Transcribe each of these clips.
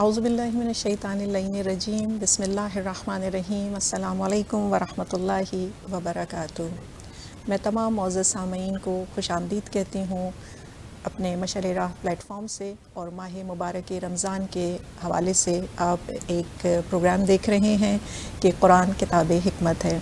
اعوذ باللہ من الشیطان اللعین الرجیم، بسم اللہ الرحمن الرحیم، السلام علیکم ورحمۃ اللہ وبرکاتہ۔ میں تمام معزز سامعین کو خوش آمدید کہتی ہوں اپنے مشعل راہ پلیٹ فارم سے، اور ماہ مبارک رمضان کے حوالے سے آپ ایک پروگرام دیکھ رہے ہیں کہ قرآن کتاب حکمت ہے۔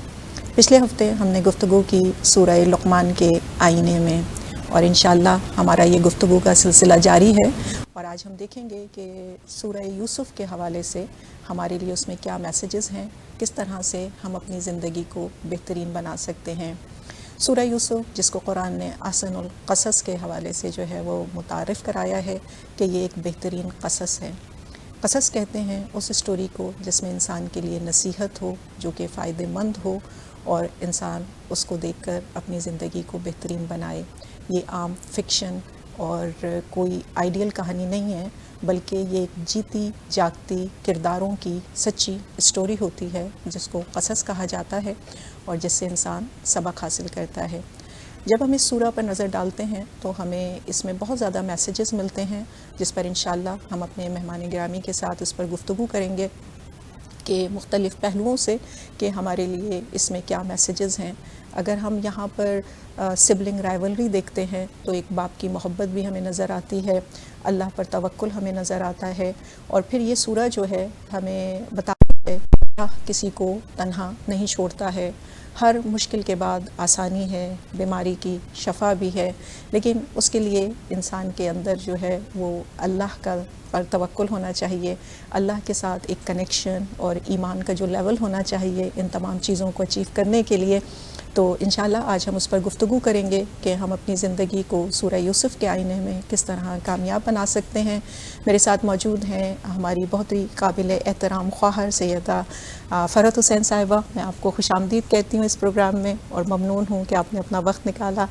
پچھلے ہفتے ہم نے گفتگو کی سورہ لقمان کے آئینے میں، اور انشاءاللہ ہمارا یہ گفتگو کا سلسلہ جاری ہے، اور آج ہم دیکھیں گے کہ سورہ یوسف کے حوالے سے ہمارے لیے اس میں کیا میسیجز ہیں، کس طرح سے ہم اپنی زندگی کو بہترین بنا سکتے ہیں۔ سورہ یوسف، جس کو قرآن نے احسن القصص کے حوالے سے جو ہے وہ متعارف کرایا ہے کہ یہ ایک بہترین قصص ہے۔ قصص کہتے ہیں اس اسٹوری کو جس میں انسان کے لیے نصیحت ہو، جو کہ فائدہ مند ہو، اور انسان اس کو دیکھ کر اپنی زندگی کو بہترین بنائے۔ یہ عام فکشن اور کوئی آئیڈیل کہانی نہیں ہے، بلکہ یہ ایک جیتی جاگتی کرداروں کی سچی اسٹوری ہوتی ہے، جس کو قصص کہا جاتا ہے، اور جس سے انسان سبق حاصل کرتا ہے۔ جب ہم اس سورہ پر نظر ڈالتے ہیں تو ہمیں اس میں بہت زیادہ میسیجز ملتے ہیں، جس پر انشاءاللہ ہم اپنے مہمان گرامی کے ساتھ اس پر گفتگو کریں گے کہ مختلف پہلوؤں سے کہ ہمارے لیے اس میں کیا میسیجز ہیں۔ اگر ہم یہاں پر سبلنگ رائیولری دیکھتے ہیں تو ایک باپ کی محبت بھی ہمیں نظر آتی ہے، اللہ پر توکل ہمیں نظر آتا ہے، اور پھر یہ سورہ جو ہے ہمیں بتاتا ہے کہ اللہ کسی کو تنہا نہیں چھوڑتا ہے۔ ہر مشکل کے بعد آسانی ہے، بیماری کی شفا بھی ہے، لیکن اس کے لیے انسان کے اندر جو ہے وہ اللہ کا پر توکل ہونا چاہیے، اللہ کے ساتھ ایک کنیکشن اور ایمان کا جو لیول ہونا چاہیے ان تمام چیزوں کو اچیو کرنے کے لیے۔ تو انشاءاللہ آج ہم اس پر گفتگو کریں گے کہ ہم اپنی زندگی کو سورہ یوسف کے آئینے میں کس طرح کامیاب بنا سکتے ہیں۔ میرے ساتھ موجود ہیں ہماری بہت ہی قابل احترام خواہر سیدہ فرحت حسین صاحبہ۔ میں آپ کو خوش آمدید کہتی ہوں اس پروگرام میں، اور ممنون ہوں کہ آپ نے اپنا وقت نکالا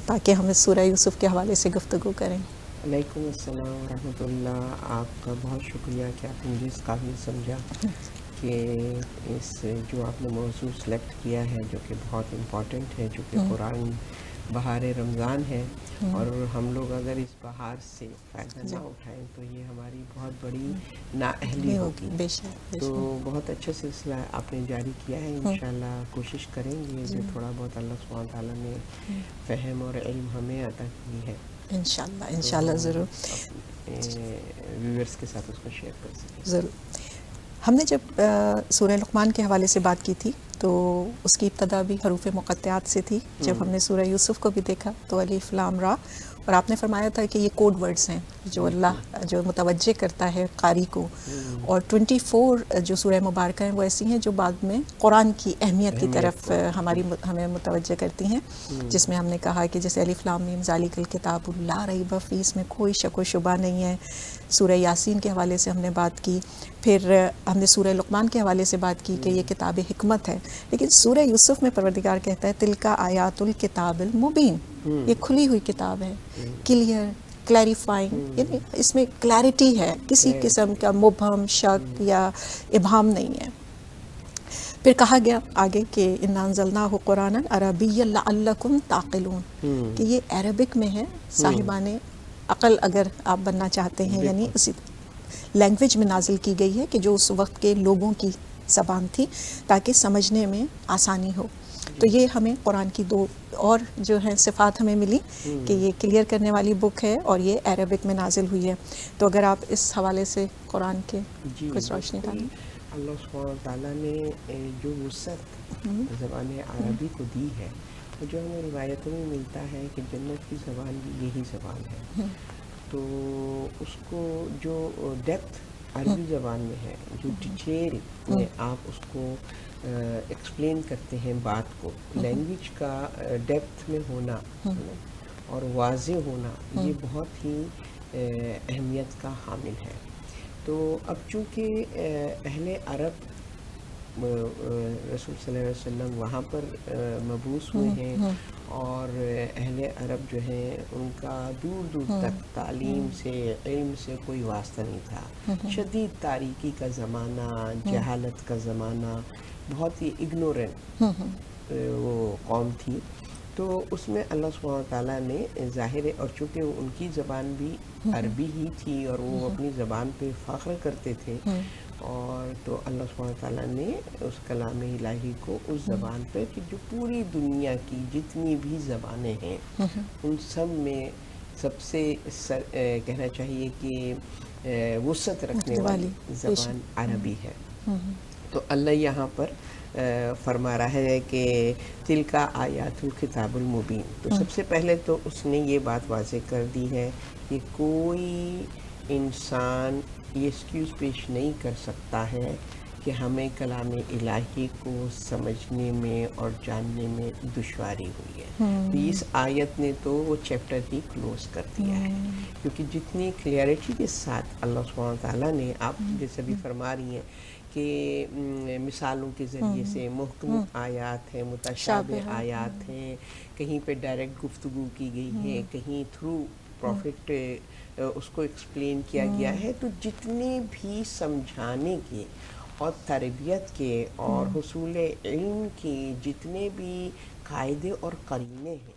تاکہ ہم اس سورہ یوسف کے حوالے سے گفتگو کریں۔ وعلیکم السلام ورحمۃ اللہ۔ آپ کا بہت شکریہ کہ آپ نے مجھے اس قابل سمجھا کہ اس جو آپ نے موضوع سلیکٹ کیا ہے، جو کہ بہت امپورٹنٹ ہے، جو کہ قرآن بہار رمضان ہے، اور ہم لوگ اگر اس بہار سے فائدہ نہ اٹھائیں تو یہ ہماری بہت بڑی نااہلی ہوگی۔ بے شک تو بہت اچھا سلسلہ آپ نے جاری کیا ہے، انشاءاللہ کوشش کریں گے جو تھوڑا بہت اللہ سبحانہ تعالیٰ نے فہم اور علم ہمیں عطا کی ہے انشاءاللہ ضرور ویورز کے ساتھ اس کو شیئر کر سکیں۔ ضرور۔ ہم نے جب سورہ لقمان کے حوالے سے بات کی تھی تو اس کی ابتدا بھی حروف مقطعات سے تھی۔ جب ہم نے سورہ یوسف کو بھی دیکھا تو الف لام را، اور آپ نے فرمایا تھا کہ یہ کوڈ ورڈز ہیں جو اللہ جو متوجہ کرتا ہے قاری کو، اور 24 جو سورہ مبارکہ ہیں وہ ایسی ہیں جو بعد میں قرآن کی اہمیت کی طرف ہمیں متوجہ کرتی ہیں، جس میں ہم نے کہا کہ جیسے الف لام میم ذالک الکتاب لا ریب فیہ، اس میں کوئی شک و شبہ نہیں ہے۔ سورہ یاسین کے حوالے سے ہم نے بات کی، پھر ہم نے سورہ لقمان کے حوالے سے بات کی کہ یہ کتاب حکمت ہے، لیکن سورہ یوسف میں پروردگار کہتا ہے تلک آیات الکتاب المبین، یہ کھلی ہوئی کتاب ہے، کلیئر کلیریفائنگ، یعنی اس میں کلیئرٹی ہے، کسی قسم کا مبہم شک یا ابہام نہیں ہے۔ پھر کہا گیا آگے کہ انا انزلناہ قرآنا عربیا لعلکم تعقلون، کہ یہ عربک میں ہے، صاحبان عقل اگر آپ بننا چاہتے ہیں، یعنی اسی لینگویج میں نازل کی گئی ہے کہ جو اس وقت کے لوگوں کی زبان تھی، تاکہ سمجھنے میں آسانی ہو۔ تو یہ ہمیں قرآن کی دو اور جو ہیں صفات ہمیں ملی کہ یہ کلیئر کرنے والی بک ہے اور یہ عربک میں نازل ہوئی ہے۔ تو اگر آپ اس حوالے سے قرآن کے کچھ روشنی ڈالیں۔ اللہ سبحانہ تعالیٰ نے جو وسعت زبان عربی کو دی ہے، جو ہمیں روایتوں میں ملتا ہے کہ جنت کی زبان بھی یہی زبان ہے، تو اس کو جو ڈیپتھ عربی زبان میں ہے، جو ڈیٹیل میں آپ اس کو ایکسپلین کرتے ہیں بات کو، لینگویج کا ڈیپتھ میں ہونا اور واضح ہونا، یہ بہت ہی اہمیت کا حامل ہے۔ تو اب چونکہ اہل عرب رسول صلی اللہ علیہ وسلم وہاں پر مبعوث ہوئے ہیں، اور اہل عرب جو ہیں ان کا دور دور تک تعلیم سے علم سے کوئی واسطہ نہیں تھا، شدید تاریکی کا زمانہ، جہالت کا زمانہ، بہت ہی اگنورینٹ وہ قوم تھی۔ تو اس میں اللہ سبحانہ تعالیٰ نے ظاہر ہے، اور چونکہ ان کی زبان بھی عربی ہی تھی اور وہ اپنی زبان پہ فخر کرتے تھے، اور تو اللہ سبحانہ تعالیٰ نے اس کلام الہی کو اس زبان پہ کہ جو پوری دنیا کی جتنی بھی زبانیں ہیں ان سب میں سب سے کہنا چاہیے کہ وسعت رکھنے والی زبان عربی ہے۔ تو اللہ یہاں پر فرما رہا ہے کہ تلکا آیات الکتاب المبین، تو سب سے پہلے تو اس نے یہ بات واضح کر دی ہے کہ کوئی انسان یہ ایکسکیوز پیش نہیں کر سکتا ہے کہ ہمیں کلام الہی کو سمجھنے میں اور جاننے میں دشواری ہوئی ہے۔ تو اس آیت نے تو وہ چیپٹر ہی کلوز کر دیا ہے، کیونکہ جتنی کلیئرٹی کے ساتھ اللہ سبحانہ تعالیٰ نے، آپ جیسے بھی فرما رہی ہیں کہ مثالوں کے ذریعے سے محکم آیات ہیں، متشابہ آیات ہیں، کہیں پہ ڈائریکٹ گفتگو کی گئی ہے، کہیں تھرو پروفٹ اس کو ایکسپلین کیا گیا ہے، تو جتنے بھی سمجھانے کے اور تربیت کے اور حصول علم کے جتنے بھی قاعدے اور قرینے ہیں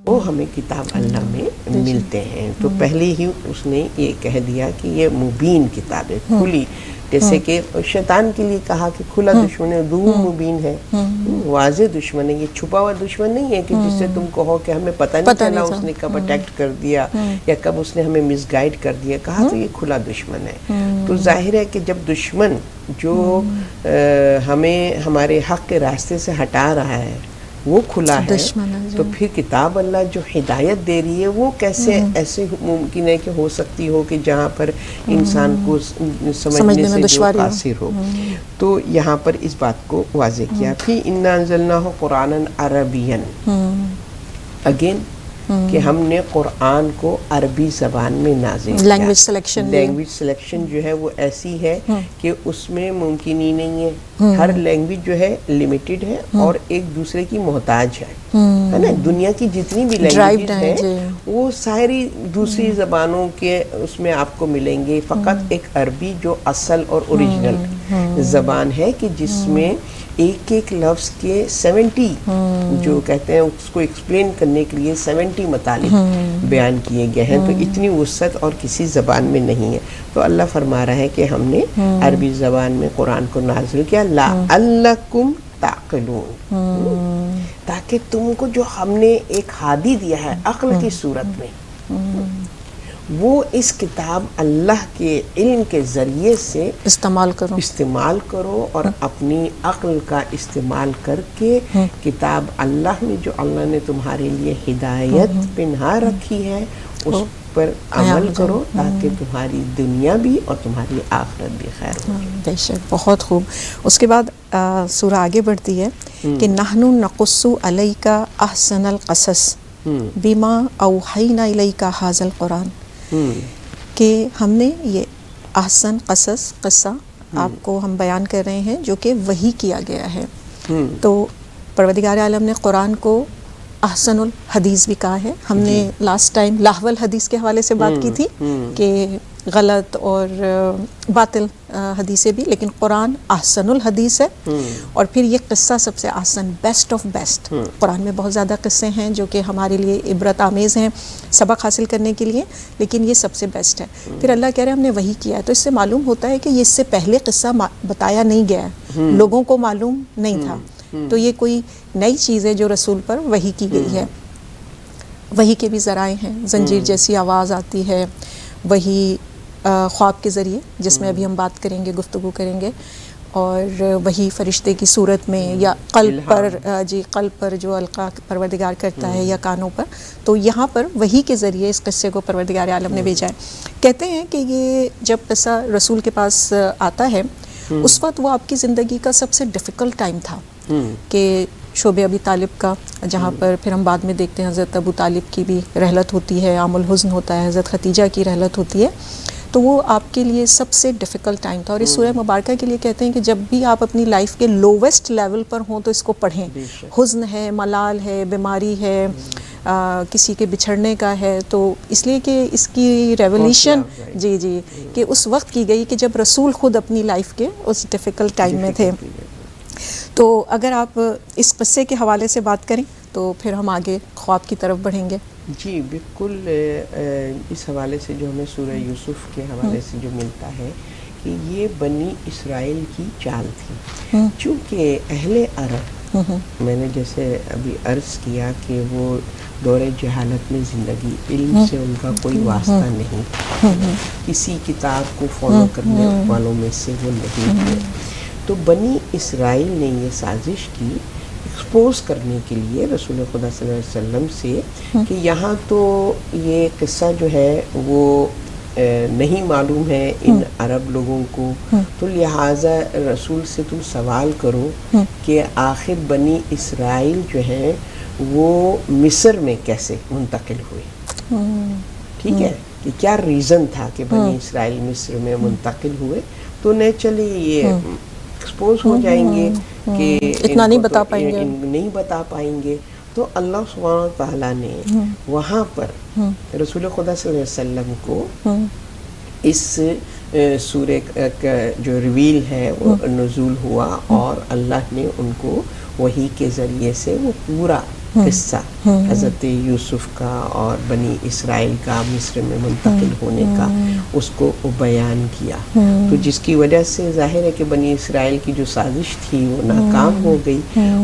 وہ ہمیں کتاب اللہ میں ملتے ہیں۔ تو پہلے ہی اس نے یہ کہہ دیا کہ یہ مبین کتاب ہے، کھلی، جیسے کہ شیطان کے لیے کہا کہ کھلا دشمن ہے، دو مبین ہے، واضح دشمن ہے، یہ چھپا ہوا دشمن نہیں ہے کہ جس سے تم کہو کہ ہمیں پتہ نہیں چلا اس نے کب اٹیک کر دیا یا کب اس نے ہمیں مس گائیڈ کر دیا، کہا تو یہ کھلا دشمن ہے۔ تو ظاہر ہے کہ جب دشمن جو ہمیں ہمارے حق کے راستے سے ہٹا رہا ہے وہ کھلا ہے، تو پھر کتاب اللہ جو ہدایت دے رہی ہے وہ کیسے ایسے ممکن ہے کہ ہو سکتی ہو کہ جہاں پر انسان کو سمجھنے سے جو قاصر ہو۔ تو یہاں پر اس بات کو واضح کیا۔ پھر انا انزلناہ قرآنا عربیا، اگین کہ ہم نے قرآن کو عربی زبان میں نازل کیا۔ لینگویج سلیکشن جو ہے وہ ایسی ہے کہ اس میں ممکن ہی نہیں ہے، ہر لینگویج جو ہے لیمیٹڈ ہے اور ایک دوسرے کی محتاج ہے نا۔ دنیا کی جتنی بھی لینگویج ہیں وہ ساری دوسری زبانوں کے اس میں آپ کو ملیں گے، فقط ایک عربی جو اصل اور اوریجنل زبان ہے کہ جس میں ایک ایک لفظ کے 70 جو کہتے ہیں اس کو ایکسپلین کرنے کے لیے 70 مطالب بیان کیے گئے ہیں، تو اتنی وسعت اور کسی زبان میں نہیں ہے۔ تو اللہ فرما رہا ہے کہ ہم نے عربی زبان میں قرآن کو نازل کیا لعلکم تعقلون، تاکہ تم کو جو ہم نے ایک ہادی دیا ہے عقل کی صورت میں، وہ اس کتاب اللہ کے علم کے ذریعے سے استعمال کرو اور اپنی عقل کا استعمال کر کے کتاب اللہ میں جو اللہ نے تمہارے لیے ہدایت پنہا رکھی ہے اس پر عمل کرو، تاکہ تمہاری دنیا بھی اور تمہاری آخرت بھی خیر ہو۔ بے شک، بہت خوب۔ اس کے بعد سورہ آگے بڑھتی ہے کہ نحن نقص علیک احسن القصص بما اوحینا الیک ھذا القرآن، کہ ہم نے یہ احسن قصہ آپ کو ہم بیان کر رہے ہیں جو کہ وحی کیا گیا ہے۔ تو پروردگار عالم نے قرآن کو احسن الحدیث بھی کہا ہے۔ ہم نے لاسٹ ٹائم لاہو الحدیث کے حوالے سے بات کی تھی کہ غلط اور باطل حدیثیں بھی، لیکن قرآن احسن الحدیث ہے۔ اور پھر یہ قصہ سب سے احسن، بیسٹ آف بیسٹ۔ قرآن میں بہت زیادہ قصے ہیں جو کہ ہمارے لیے عبرت آمیز ہیں سبق حاصل کرنے کے لیے، لیکن یہ سب سے بیسٹ ہے۔ پھر اللہ کہہ رہے ہیں ہم نے وحی کیا ہے، تو اس سے معلوم ہوتا ہے کہ یہ اس سے پہلے قصہ بتایا نہیں گیا ہے، لوگوں کو معلوم نہیں تھا، تو یہ کوئی نئی چیز ہے جو رسول پر وحی کی گئی ہے۔ وحی کے بھی ذرائع ہیں، زنجیر جیسی آواز آتی ہے، وحی خواب کے ذریعے جس میں ابھی ہم بات کریں گے، گفتگو کریں گے، اور وحی فرشتے کی صورت میں یا قلب پر جو القاء پروردگار کرتا ہے یا کانوں پر، تو یہاں پر وحی کے ذریعے اس قصے کو پروردگار عالم نے بھیجا ہے۔ کہتے ہیں کہ یہ جب قصہ رسول کے پاس آتا ہے اس وقت وہ آپ کی زندگی کا سب سے ڈیفیکلٹ ٹائم تھا، کہ شعب ابی طالب کا، جہاں پر پھر ہم بعد میں دیکھتے ہیں حضرت ابو طالب کی بھی رحلت ہوتی ہے، عام الحزن ہوتا ہے، حضرت خدیجہ کی رحلت ہوتی ہے، تو وہ آپ کے لیے سب سے ڈیفیکلٹ ٹائم تھا۔ اور اس سورہ مبارکہ کے لیے کہتے ہیں کہ جب بھی آپ اپنی لائف کے لوویسٹ لیول پر ہوں تو اس کو پڑھیں، حزن ہے، ملال ہے، بیماری ہے، کسی کے بچھڑنے کا ہے، تو اس لیے کہ اس کی ریولیوشن کہ اس وقت کی گئی کہ جب رسول خود اپنی لائف کے اس ڈیفیکلٹ ٹائم میں تھے۔ تو اگر آپ اس قصے کے حوالے سے بات کریں تو پھر ہم آگے خواب کی طرف بڑھیں گے. جی بالکل. اس حوالے سے جو ہمیں سورہ یوسف کے حوالے سے جو ملتا ہے کہ یہ بنی اسرائیل کی چال تھی. چونکہ اہل عرب، میں نے جیسے ابھی عرض کیا کہ وہ دور جہالت میں زندگی، علم سے ان کا کوئی واسطہ نہیں، کسی کتاب کو فالو کرنے والوں میں سے وہ نہیں تھے. تو بنی اسرائیل نے یہ سازش کی ایکسپوز کرنے کے لیے رسول خدا صلی اللہ علیہ وسلم سے کہ یہاں تو یہ قصہ جو ہے وہ نہیں معلوم ہے ان عرب لوگوں کو، تو لہٰذا رسول سے تم سوال کرو کہ آخر بنی اسرائیل جو ہے وہ مصر میں کیسے منتقل ہوئے. ٹھیک ہے، کہ کیا ریزن تھا کہ بنی اسرائیل مصر میں منتقل ہوئے. تو نیچرلی یہ ایکسپوز ہو جائیں گے کہ اتنا نہیں بتا پائیں گے، نہیں بتا پائیں گے. تو اللہ سبحانہ تعالیٰ نے وہاں پر رسول خدا صلی اللہ علیہ وسلم کو اس سورہ کا جو ریویل ہے وہ نزول ہوا، اور اللہ نے ان کو وحی کے ذریعے سے وہ پورا قصہ حضرت یوسف کا اور بنی اسرائیل کا مصر میں منتقل ہونے کا اس کو بیان کیا. تو جس کی وجہ سے ظاہر ہے کہ بنی اسرائیل کی جو سازش تھی وہ ناکام ہو گئی،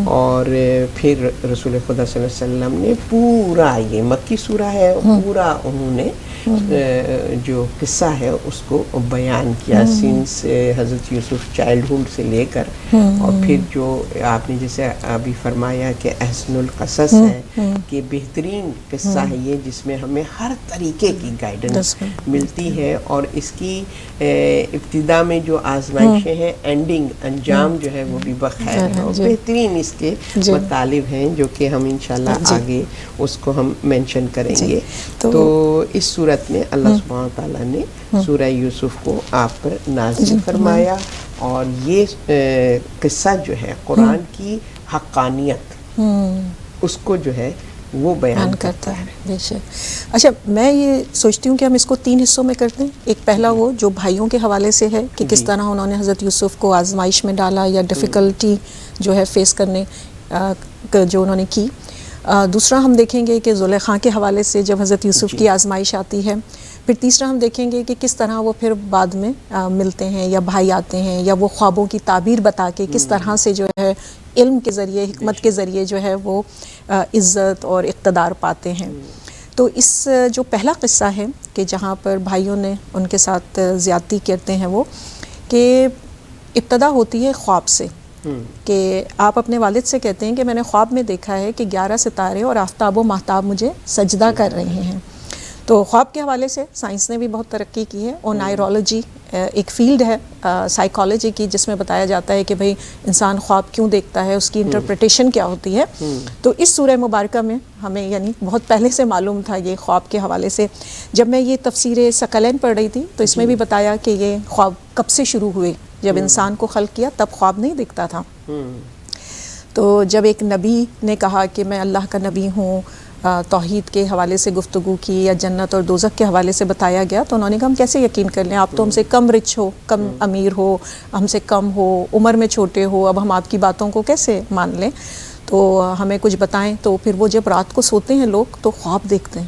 اور پھر رسول خدا صلی اللہ علیہ وسلم نے پورا، یہ مکی سورہ ہے، پورا انہوں نے جو قصہ ہے اس کو بیان کیا، سینس حضرت یوسف چائلڈہڈ سے لے کر، اور پھر جو آپ نے جیسے ابھی فرمایا کہ احسن القصص ہے کہ بہترین قصہ ہے یہ جس میں ہمیں ہر طریقے کی گائیڈنس ملتی ہے، اور اس کی ابتدا میں جو آزمائشیں ہیں، اینڈنگ انجام جو ہے وہ بھی بخیر ہے، اور بہترین اس کے مطالب ہیں جو کہ ہم انشاءاللہ آگے اس کو ہم مینشن کریں گے. تو اس صورت میں اللہ سبحانہ تعالیٰ نے سورہ یوسف کو آپ پر نازل فرمایا، اور یہ قصہ جو ہے قرآن کی حقانیت اس کو جو ہے وہ بیان کرتا ہے. بے شک. اچھا، میں یہ سوچتی ہوں کہ ہم اس کو 3 حصوں میں کرتے ہیں. ایک پہلا وہ جو بھائیوں کے حوالے سے ہے کہ کس طرح انہوں نے حضرت یوسف کو آزمائش میں ڈالا یا ڈیفیکلٹی جو ہے فیس کرنے جو انہوں نے کی. دوسرا ہم دیکھیں گے کہ زلیخا کے حوالے سے جب حضرت یوسف کی آزمائش آتی ہے. پھر تیسرا ہم دیکھیں گے کہ کس طرح وہ پھر بعد میں ملتے ہیں یا بھائی آتے ہیں، یا وہ خوابوں کی تعبیر بتا کے کس طرح سے جو ہے علم کے ذریعے، حکمت کے ذریعے جو ہے وہ عزت اور اقتدار پاتے ہیں. تو اس جو پہلا قصہ ہے کہ جہاں پر بھائیوں نے ان کے ساتھ زیادتی کرتے ہیں، وہ کہ ابتدا ہوتی ہے خواب سے، کہ آپ اپنے والد سے کہتے ہیں کہ میں نے خواب میں دیکھا ہے کہ 11 ستارے اور آفتاب و ماہتاب مجھے سجدہ کر رہے ہیں. تو خواب کے حوالے سے سائنس نے بھی بہت ترقی کی ہے، اور نائرولوجی ایک فیلڈ ہے سائیکالوجی کی جس میں بتایا جاتا ہے کہ بھئی انسان خواب کیوں دیکھتا ہے، اس کی انٹرپریٹیشن کیا ہوتی ہے. تو اس سورہ مبارکہ میں ہمیں یعنی بہت پہلے سے معلوم تھا یہ خواب کے حوالے سے. جب میں یہ تفسیر ثقلین پڑھ رہی تھی تو اس میں بھی بتایا کہ یہ خواب کب سے شروع ہوئے. جب انسان کو خلق کیا تب خواب نہیں دکھتا تھا. تو جب ایک نبی نے کہا کہ میں اللہ کا نبی ہوں، توحید کے حوالے سے گفتگو کی یا جنت اور دوزخ کے حوالے سے بتایا گیا، تو انہوں نے کہا ہم کیسے یقین کر لیں، آپ تو ہم سے کم رچ ہو، کم امیر ہو، ہم سے کم ہو، عمر میں چھوٹے ہو، اب ہم آپ کی باتوں کو کیسے مان لیں، تو ہمیں کچھ بتائیں. تو پھر وہ جب رات کو سوتے ہیں لوگ تو خواب دیکھتے ہیں،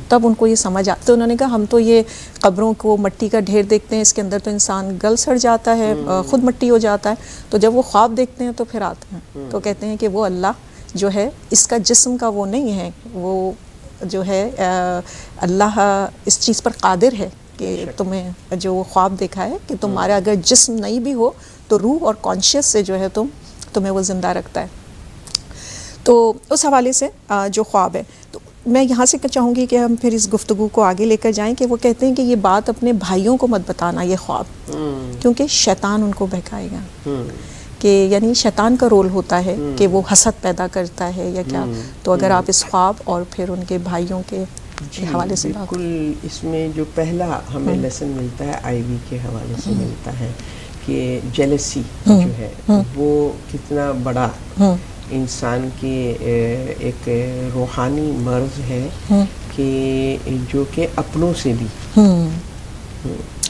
تب ان کو یہ سمجھ آتا. تو انہوں نے کہا ہم تو یہ قبروں کو مٹی کا ڈھیر دیکھتے ہیں، اس کے اندر تو انسان گل سڑ جاتا ہے، خود مٹی ہو جاتا ہے. تو جب وہ خواب دیکھتے ہیں تو پھر آتے ہیں تو کہتے ہیں کہ وہ اللہ جو ہے اس کا جسم کا وہ نہیں ہے، وہ جو ہے اللہ اس چیز پر قادر ہے کہ تمہیں جو خواب دیکھا ہے کہ تمہارا اگر جسم نہیں بھی ہو تو روح اور کانشیس سے جو ہے تمہیں وہ زندہ رکھتا ہے. تو اس حوالے سے جو خواب ہے، تو میں یہاں سے چاہوں گی کہ ہم پھر اس گفتگو کو آگے لے کر جائیں کہ وہ کہتے ہیں کہ یہ بات اپنے بھائیوں کو مت بتانا یہ خواب، کیونکہ شیطان ان کو بہکائے گا. کہ یعنی شیطان کا رول ہوتا ہے کہ وہ حسد پیدا کرتا ہے یا کیا. تو اگر آپ اس خواب اور پھر ان کے بھائیوں کے حوالے سے بالکل، اس میں جو پہلا ہمیں لیسن ملتا ہے آئی وی کے حوالے سے ملتا ہے کہ جیلسی جو ہے وہ کتنا بڑا انسان کے ایک روحانی مرض ہے کہ جو کہ اپنوں سے بھی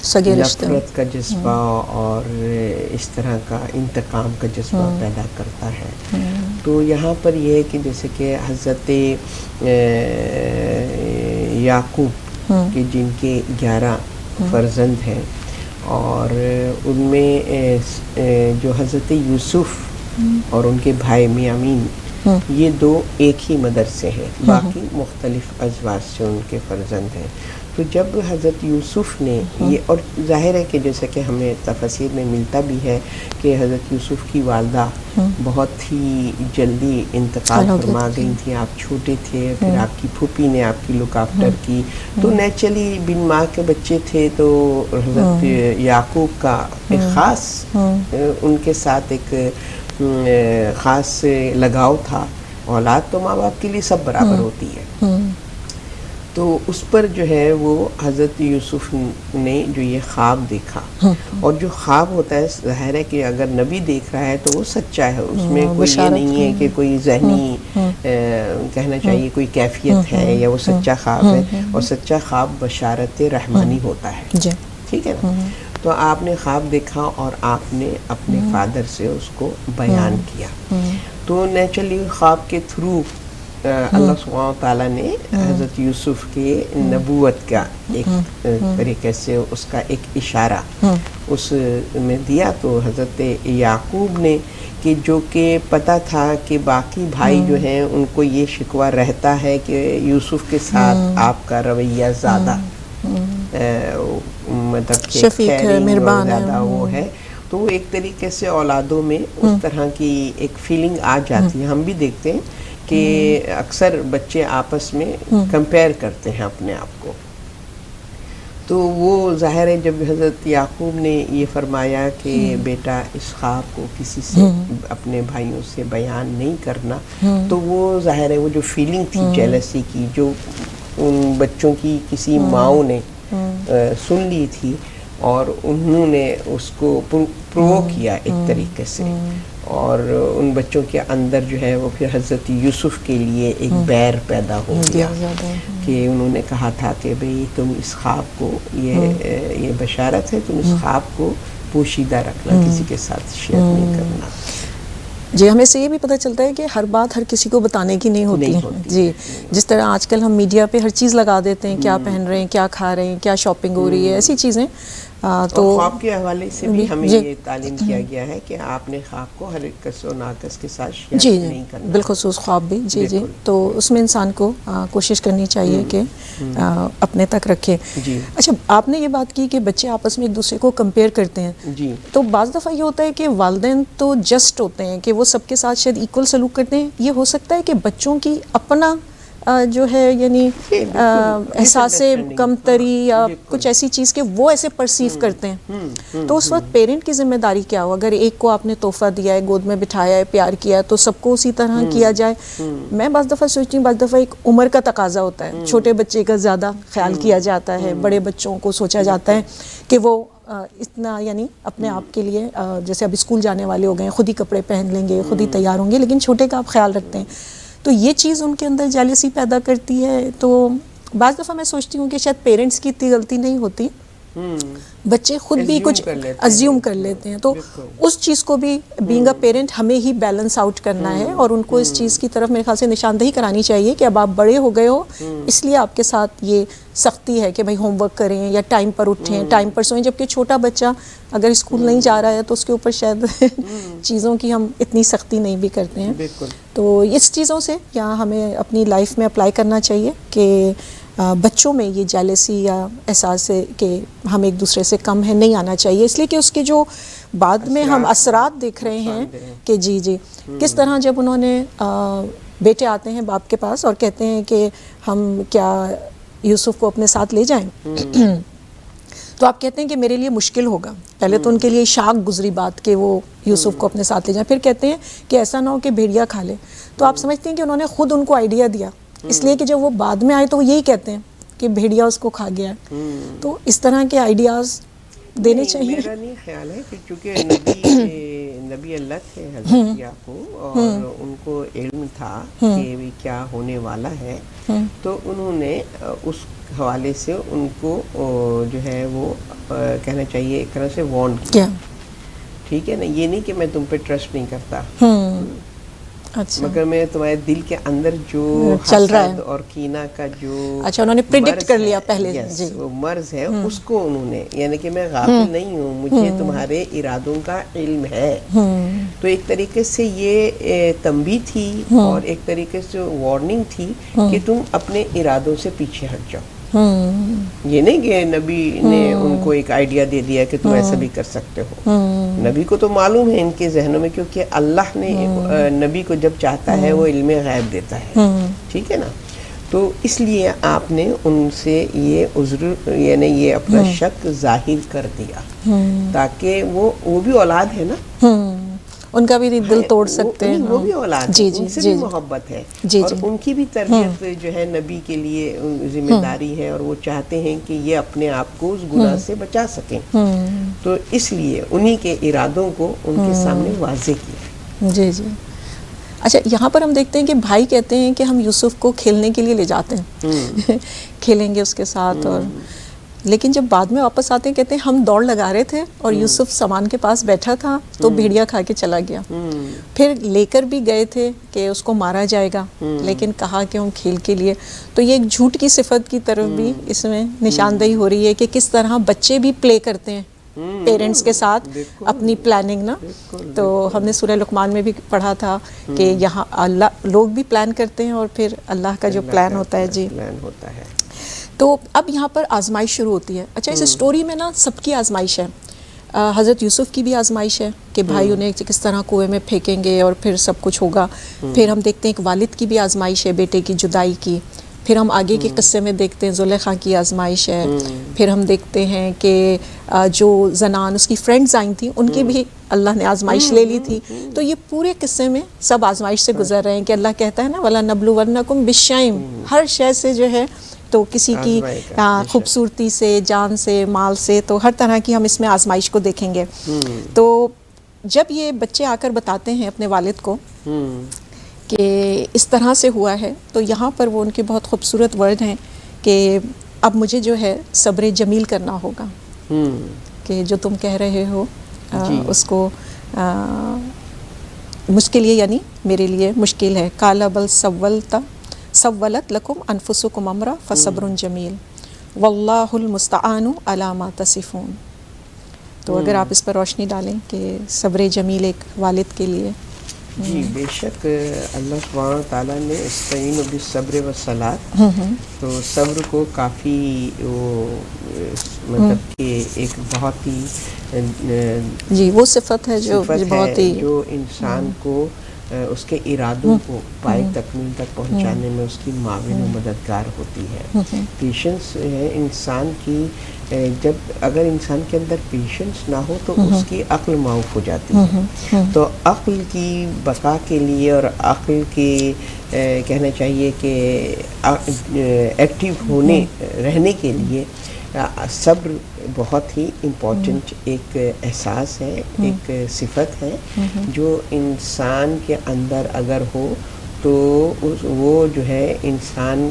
سگے رشتے نفرت کا جذبہ اور اس طرح کا انتقام کا جذبہ پیدا کرتا ہے. تو یہاں پر یہ ہے کہ جیسے کہ حضرت یعقوب کے جن کے 11 فرزند ہیں اور ان میں جو حضرت یوسف اور ان کے بھائی بنیامین یہ 2 ایک ہی مدر سے ہیں، باقی مختلف ازواج سے ان کے فرزند ہیں. تو جب حضرت یوسف نے یہ، اور ظاہر ہے کہ جیسا کہ ہمیں تفاسیر میں ملتا بھی ہے کہ حضرت یوسف کی والدہ بہت ہی جلدی انتقال فرما گئی تھیں، آپ چھوٹے تھے، پھر آپ کی پھوپھی نے آپ کی لک آفٹر کی، تو نیچرلی بن ماں کے بچے تھے، تو حضرت یعقوب کا ایک خاص ان کے ساتھ ایک خاص لگاؤ تھا. اولاد تو ماں باپ کے لیے سب برابر ہوتی ہے. تو اس پر جو ہے وہ حضرت یوسف نے جو یہ خواب دیکھا، اور جو خواب ہوتا ہے ظاہر ہے کہ اگر نبی دیکھ رہا ہے تو وہ سچا ہے، اس میں کوئی یہ نہیں ہے کہ کوئی ذہنی کہنا چاہیے کوئی کیفیت ہے یا وہ سچا خواب ہے. اور سچا خواب بشارت رحمانی ہوتا ہے، ٹھیک ہے نا. تو آپ نے خواب دیکھا اور آپ نے اپنے فادر سے اس کو بیان کیا. تو نیچرلی خواب کے تھرو اللہ سبحانہ وتعالیٰ نے حضرت یوسف کے نبوت کا ایک طریقے سے اس کا ایک اشارہ اس میں دیا. تو حضرت یعقوب نے کہ جو کہ پتہ تھا کہ باقی بھائی جو ہیں ان کو یہ شکوہ رہتا ہے کہ یوسف کے ساتھ آپ کا رویہ زیادہ مطلب کہ کیئرنگ اور زیادہ وہ ہے، تو وہ ایک طریقے سے اولادوں میں اس طرح کی ایک فیلنگ آ جاتی ہے. ہم بھی دیکھتے ہیں کہ اکثر بچے آپس میں کمپیئر کرتے ہیں اپنے آپ کو. تو وہ ظاہر ہے جب حضرت یعقوب نے یہ فرمایا کہ بیٹا اس خواب کو کسی سے اپنے بھائیوں سے بیان نہیں کرنا، تو وہ ظاہر ہے وہ جو فیلنگ تھی جیلسی کی، جو ان بچوں کی کسی ماؤں نے سن لی تھی اور انہوں نے اس کو پرو کیا ایک طریقے سے، اور ان بچوں کے اندر جو ہے وہ پھر حضرت یوسف کے لیے ایک بیر پیدا ہو گیا کہ انہوں نے کہا تھا کہ بھئی تم اس خواب کو، یہ بشارت ہے، تم اس خواب کو پوشیدہ رکھنا، کسی کے ساتھ شیئر نہیں کرنا. جی ہمیں سے یہ بھی پتہ چلتا ہے کہ ہر بات ہر کسی کو بتانے کی نہیں ہوتی ہے. جی جس طرح آج کل ہم میڈیا پہ ہر چیز لگا دیتے ہیں، کیا پہن رہے ہیں، کیا کھا رہے ہیں، کیا شاپنگ ہو رہی ہے، ایسی چیزیں. تو خواب کے حوالے سے بھی ہمیں یہ تعلیم کیا گیا ہے کہ آپ نے خواب کو ہر ایک کس و ناقص کے ساتھ شیئر نہیں کرنا، بالخصوص خواب بھی. جی تو اس میں انسان کو کوشش کرنی چاہیے کہ اپنے تک رکھے. اچھا آپ نے یہ بات کی کہ بچے آپس میں ایک دوسرے کو کمپیئر کرتے ہیں، تو بعض دفعہ یہ ہوتا ہے کہ والدین تو جسٹ ہوتے ہیں کہ وہ سب کے ساتھ شاید ایکول سلوک کرتے ہیں. یہ ہو سکتا ہے کہ بچوں کی اپنا جو ہے یعنی احساس کمتری یا کچھ ایسی چیز کہ وہ ایسے پرسیو کرتے ہیں، تو اس وقت پیرنٹ کی ذمہ داری کیا ہو؟ اگر ایک کو آپ نے تحفہ دیا ہے، گود میں بٹھایا ہے، پیار کیا ہے، تو سب کو اسی طرح کیا جائے. میں بعض دفعہ سوچتی ہوں، بعض دفعہ ایک عمر کا تقاضا ہوتا ہے، چھوٹے بچے کا زیادہ خیال کیا جاتا ہے، بڑے بچوں کو سوچا جاتا ہے کہ وہ اتنا یعنی اپنے آپ کے لیے جیسے اب اسکول جانے والے ہو گئے، خود ہی کپڑے پہن لیں گے، خود ہی تیار ہوں گے، لیکن چھوٹے کا آپ خیال رکھتے ہیں. تو یہ چیز ان کے اندر جیلسی پیدا کرتی ہے. تو بعض دفعہ میں سوچتی ہوں کہ شاید پیرنٹس کی اتنی غلطی نہیں ہوتی، بچے خود بھی کچھ ازیوم کر لیتے ہیں. تو اس چیز کو بھی بینگ اے پیرنٹ ہمیں ہی بیلنس آؤٹ کرنا ہے، اور ان کو اس چیز کی طرف میرے خیال سے نشاندہی کرانی چاہیے کہ اب آپ بڑے ہو گئے ہو، اس لیے آپ کے ساتھ یہ سختی ہے کہ بھائی ہوم ورک کریں یا ٹائم پر اٹھیں، ٹائم پر سوئیں. جبکہ چھوٹا بچہ اگر اسکول نہیں جا رہا ہے تو اس کے اوپر شاید چیزوں کی ہم اتنی سختی نہیں بھی کرتے ہیں. تو اس چیزوں سے یہاں ہمیں اپنی لائف میں اپلائی کرنا چاہیے کہ بچوں میں یہ جیلسی یا احساس ہے کہ ہم ایک دوسرے سے کم ہیں نہیں آنا چاہیے، اس لیے کہ اس کے جو بعد میں ہم اثرات دیکھ رہے ہیں کہ جی کس طرح جب انہوں نے بیٹے آتے ہیں باپ کے پاس اور کہتے ہیں کہ ہم کیا یوسف کو اپنے ساتھ لے جائیں، تو آپ کہتے ہیں کہ میرے لیے مشکل ہوگا. پہلے تو ان کے لیے شاک گزری بات کہ وہ یوسف کو اپنے ساتھ لے جائیں، پھر کہتے ہیں کہ ایسا نہ ہو کہ بھیڑیا کھا لے. تو آپ سمجھتے ہیں کہ انہوں نے خود ان کو آئیڈیا دیا، اس لیے کہ جب وہ بعد میں آئے تو وہ یہی کہتے ہیں کہ بھیڑیا اس کو کھا گیا. تو اس طرح کے آئیڈیاز دینے چاہیے. میرا نہیں خیال ہے کہ چونکہ نبی اللہ تھے حضرت یعقوب، اور ان کو علم تھا کہ بھی کیا ہونے والا ہے، تو انہوں نے اس حوالے سے ان کو جو ہے وہ کہنا چاہیے ایک طرح سے وارن کیا. ٹھیک ہے نا، یہ نہیں کہ میں تم پہ ٹرسٹ نہیں کرتا، اچھا، مگر میں تمہارے دل کے اندر جو چل رہا ہے حسد اور کینہ کا جو اچھا انہوں نے پریڈکٹ کر لیا پہلے. جی وہ مرض ہے، اس کو انہوں نے، یعنی کہ میں غافل نہیں ہوں، مجھے تمہارے ارادوں کا علم ہے. تو ایک طریقے سے یہ تنبیہ تھی اور ایک طریقے سے وارننگ تھی کہ تم اپنے ارادوں سے پیچھے ہٹ جاؤ. یہ نہیں کہ نبی نے ان کو ایک آئیڈیا دے دیا کہ تم ایسا بھی کر سکتے ہو. نبی کو تو معلوم ہے ان کے ذہنوں میں، کیونکہ اللہ نے نبی کو جب چاہتا ہے وہ علم غیب دیتا ہے. ٹھیک ہے نا، تو اس لیے آپ نے ان سے یہ عذر یعنی یہ اپنا شک ظاہر کر دیا تاکہ وہ بھی اولاد ہے نا، ان کا بھی دل توڑ سکتے ہیں. وہ بھی اولاد ہے، ان سے بھی محبت ہے، اور ان کی بھی تربیت جو ہے نبی کے لیے ذمہ داری ہے، اور وہ چاہتے ہیں کہ یہ اپنے آپ کو اس گناہ سے بچا سکیں. تو اس لیے انہی کے ارادوں کو ان کے سامنے واضح کیا. جی جی. اچھا یہاں پر ہم دیکھتے ہیں کہ بھائی کہتے ہیں کہ ہم یوسف کو کھیلنے کے لیے لے جاتے ہیں، کھیلیں گے اس کے ساتھ، اور لیکن جب بعد میں واپس آتے ہیں کہتے ہیں ہم دوڑ لگا رہے تھے اور یوسف سامان کے پاس بیٹھا تھا تو بھیڑیا کھا کے چلا گیا. پھر لے کر بھی گئے تھے کہ اس کو مارا جائے گا، لیکن کہا کہ ہم کھیل کے لیے. تو یہ ایک جھوٹ کی صفت کی طرف بھی اس میں نشاندہی ہو رہی ہے کہ کس طرح بچے بھی پلے کرتے ہیں پیرنٹس کے ساتھ اپنی پلاننگ نا. تو ہم نے سورہ لقمان میں بھی پڑھا تھا کہ یہاں اللہ لوگ بھی پلان کرتے ہیں اور پھر اللہ کا جو پلان ہوتا ہے. جی تو اب یہاں پر آزمائش شروع ہوتی ہے. اچھا اس اسٹوری میں نا سب کی آزمائش ہے، حضرت یوسف کی بھی آزمائش ہے کہ بھائی انہیں کس طرح کنویں میں پھینکیں گے اور پھر سب کچھ ہوگا. پھر ہم دیکھتے ہیں ایک والد کی بھی آزمائش ہے بیٹے کی جدائی کی. پھر ہم آگے کے قصے میں دیکھتے ہیں زلیخا کی آزمائش ہے. پھر ہم دیکھتے ہیں کہ جو زنان اس کی فرینڈز آئی تھیں ان کی بھی اللہ نے آزمائش لے لی تھی. تو یہ پورے قصے میں سب آزمائش سے گزر رہے ہیں کہ اللہ کہتا ہے نا وَلَنَبْلُوَنَّكُمْ بِالشَّيْءٍ، ہر شے سے جو ہے تو کسی کی خوبصورتی سے، جان سے، مال سے، تو ہر طرح کی ہم اس میں آزمائش کو دیکھیں گے. تو جب یہ بچے آ کر بتاتے ہیں اپنے والد کو کہ اس طرح سے ہوا ہے، تو یہاں پر وہ ان کے بہت خوبصورت ورڈ ہیں کہ اب مجھے جو ہے صبر جمیل کرنا ہوگا، کہ جو تم کہہ رہے ہو اس کو مشکل ہے، یعنی میرے لیے مشکل ہے. قال بل سولت لکم انفسکم امرا فصبر جمیل واللہ المستعان علی ما تصفون. تو اگر آپ اس پر روشنی ڈالیں کہ صبر جمیل ایک والد کے لیے. جی بے شک اللہ سبحانہ تعالیٰ نے استعینوا بالصبر والصلاۃ، تو صبر کو کافی وہ مطلب کہ ایک بہت ہی جی وہ صفت ہے جو بہت ہی جو انسان کو اس کے ارادوں کو پائے تکمیل تک پہنچانے میں اس کی معاون و مددگار ہوتی ہے. پیشنس ہے انسان کی، جب اگر انسان کے اندر پیشنس نہ ہو تو اس کی عقل معاف ہو جاتی ہے. تو عقل کی بقا کے لیے اور عقل کی کہنا چاہیے کہ ایکٹیو ہونے رہنے کے لیے صبر بہت ہی امپورٹنٹ ایک احساس ہے، ایک صفت ہے جو انسان کے اندر اگر ہو تو وہ جو ہے انسان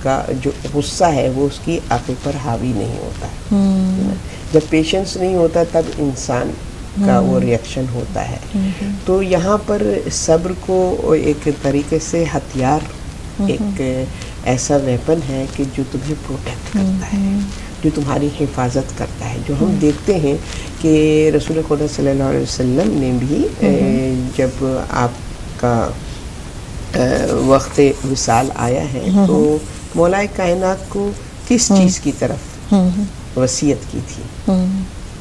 کا جو غصہ ہے وہ اس کی عقل پر حاوی نہیں ہوتا ہے. جب پیشنس نہیں ہوتا تب انسان کا وہ ریئیکشن ہوتا ہے. تو یہاں پر صبر کو ایک طریقے سے ہتھیار، ایک ایسا ویپن ہے کہ جو تمہیں پروٹیکٹ کرتا ہے، جو تمہاری حفاظت کرتا ہے. جو ہم دیکھتے ہیں کہ رسول خدا صلی اللہ علیہ وسلم نے بھی جب آپ کا وقت وصال آیا ہے تو مولا کائنات کو کس چیز کی طرف وصیت کی تھی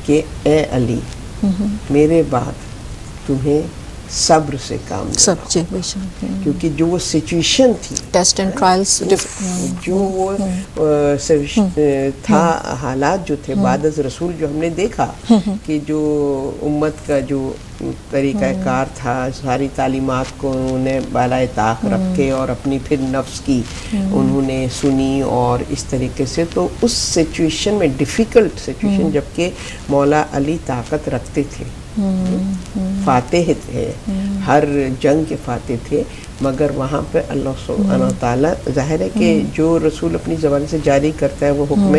کہ اے علی میرے بعد تمہیں صبر سے کام لینا، کیونکہ جو وہ سچویشن تھی، ٹیسٹ اینڈ ٹرائلز، جو وہ تھا، حالات جو تھے بعد از رسول جو ہم نے دیکھا کہ جو امت کا جو طریقہ کار تھا، ساری تعلیمات کو انہوں نے بالائے طاق رکھ کے اور اپنی پھر نفس کی انہوں نے سنی، اور اس طریقے سے تو اس سچویشن میں ڈیفیکلٹ سچویشن جبکہ مولا علی طاقت رکھتے تھے فاتح تھے، ہر جنگ کے فاتح تھے، مگر وہاں پہ اللہ سبحانہ تعالیٰ ظاہر ہے کہ جو رسول اپنی زبان سے جاری کرتا ہے وہ حکم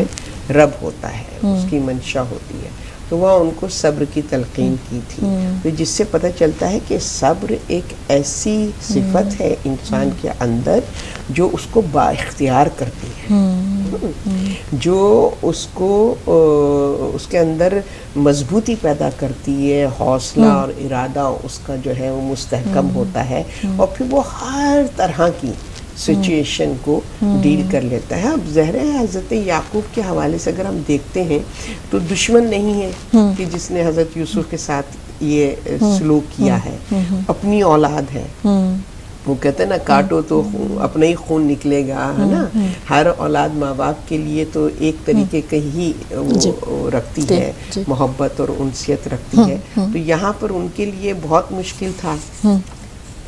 رب ہوتا ہے، اس کی منشا ہوتی ہے، تو وہاں ان کو صبر کی تلقین کی تھی، تو جس سے پتہ چلتا ہے کہ صبر ایک ایسی صفت ہے انسان کے اندر جو اس کو با اختیار کرتی ہے، جو اس کو اس کے اندر مضبوطی پیدا کرتی ہے، حوصلہ اور ارادہ اس کا جو ہے وہ مستحکم ہوتا ہے، اور پھر وہ ہر طرح کی سچویشن کو ڈیل کر لیتا ہے۔ اب ظاہر ہے حضرت یعقوب کے حوالے سے اگر ہم دیکھتے ہیں تو دشمن نہیں ہے کہ جس نے حضرت یوسف کے ساتھ یہ سلوک کیا ہے، اپنی اولاد ہے، وہ کہتے ہیں نا کاٹو تو اپنا ہی خون نکلے گا، ہے نا، ہر اولاد ماں باپ کے لیے تو ایک طریقے کا ہی وہ رکھتی ہے، محبت اور انسیت رکھتی ہے، تو یہاں پر ان کے لیے بہت مشکل تھا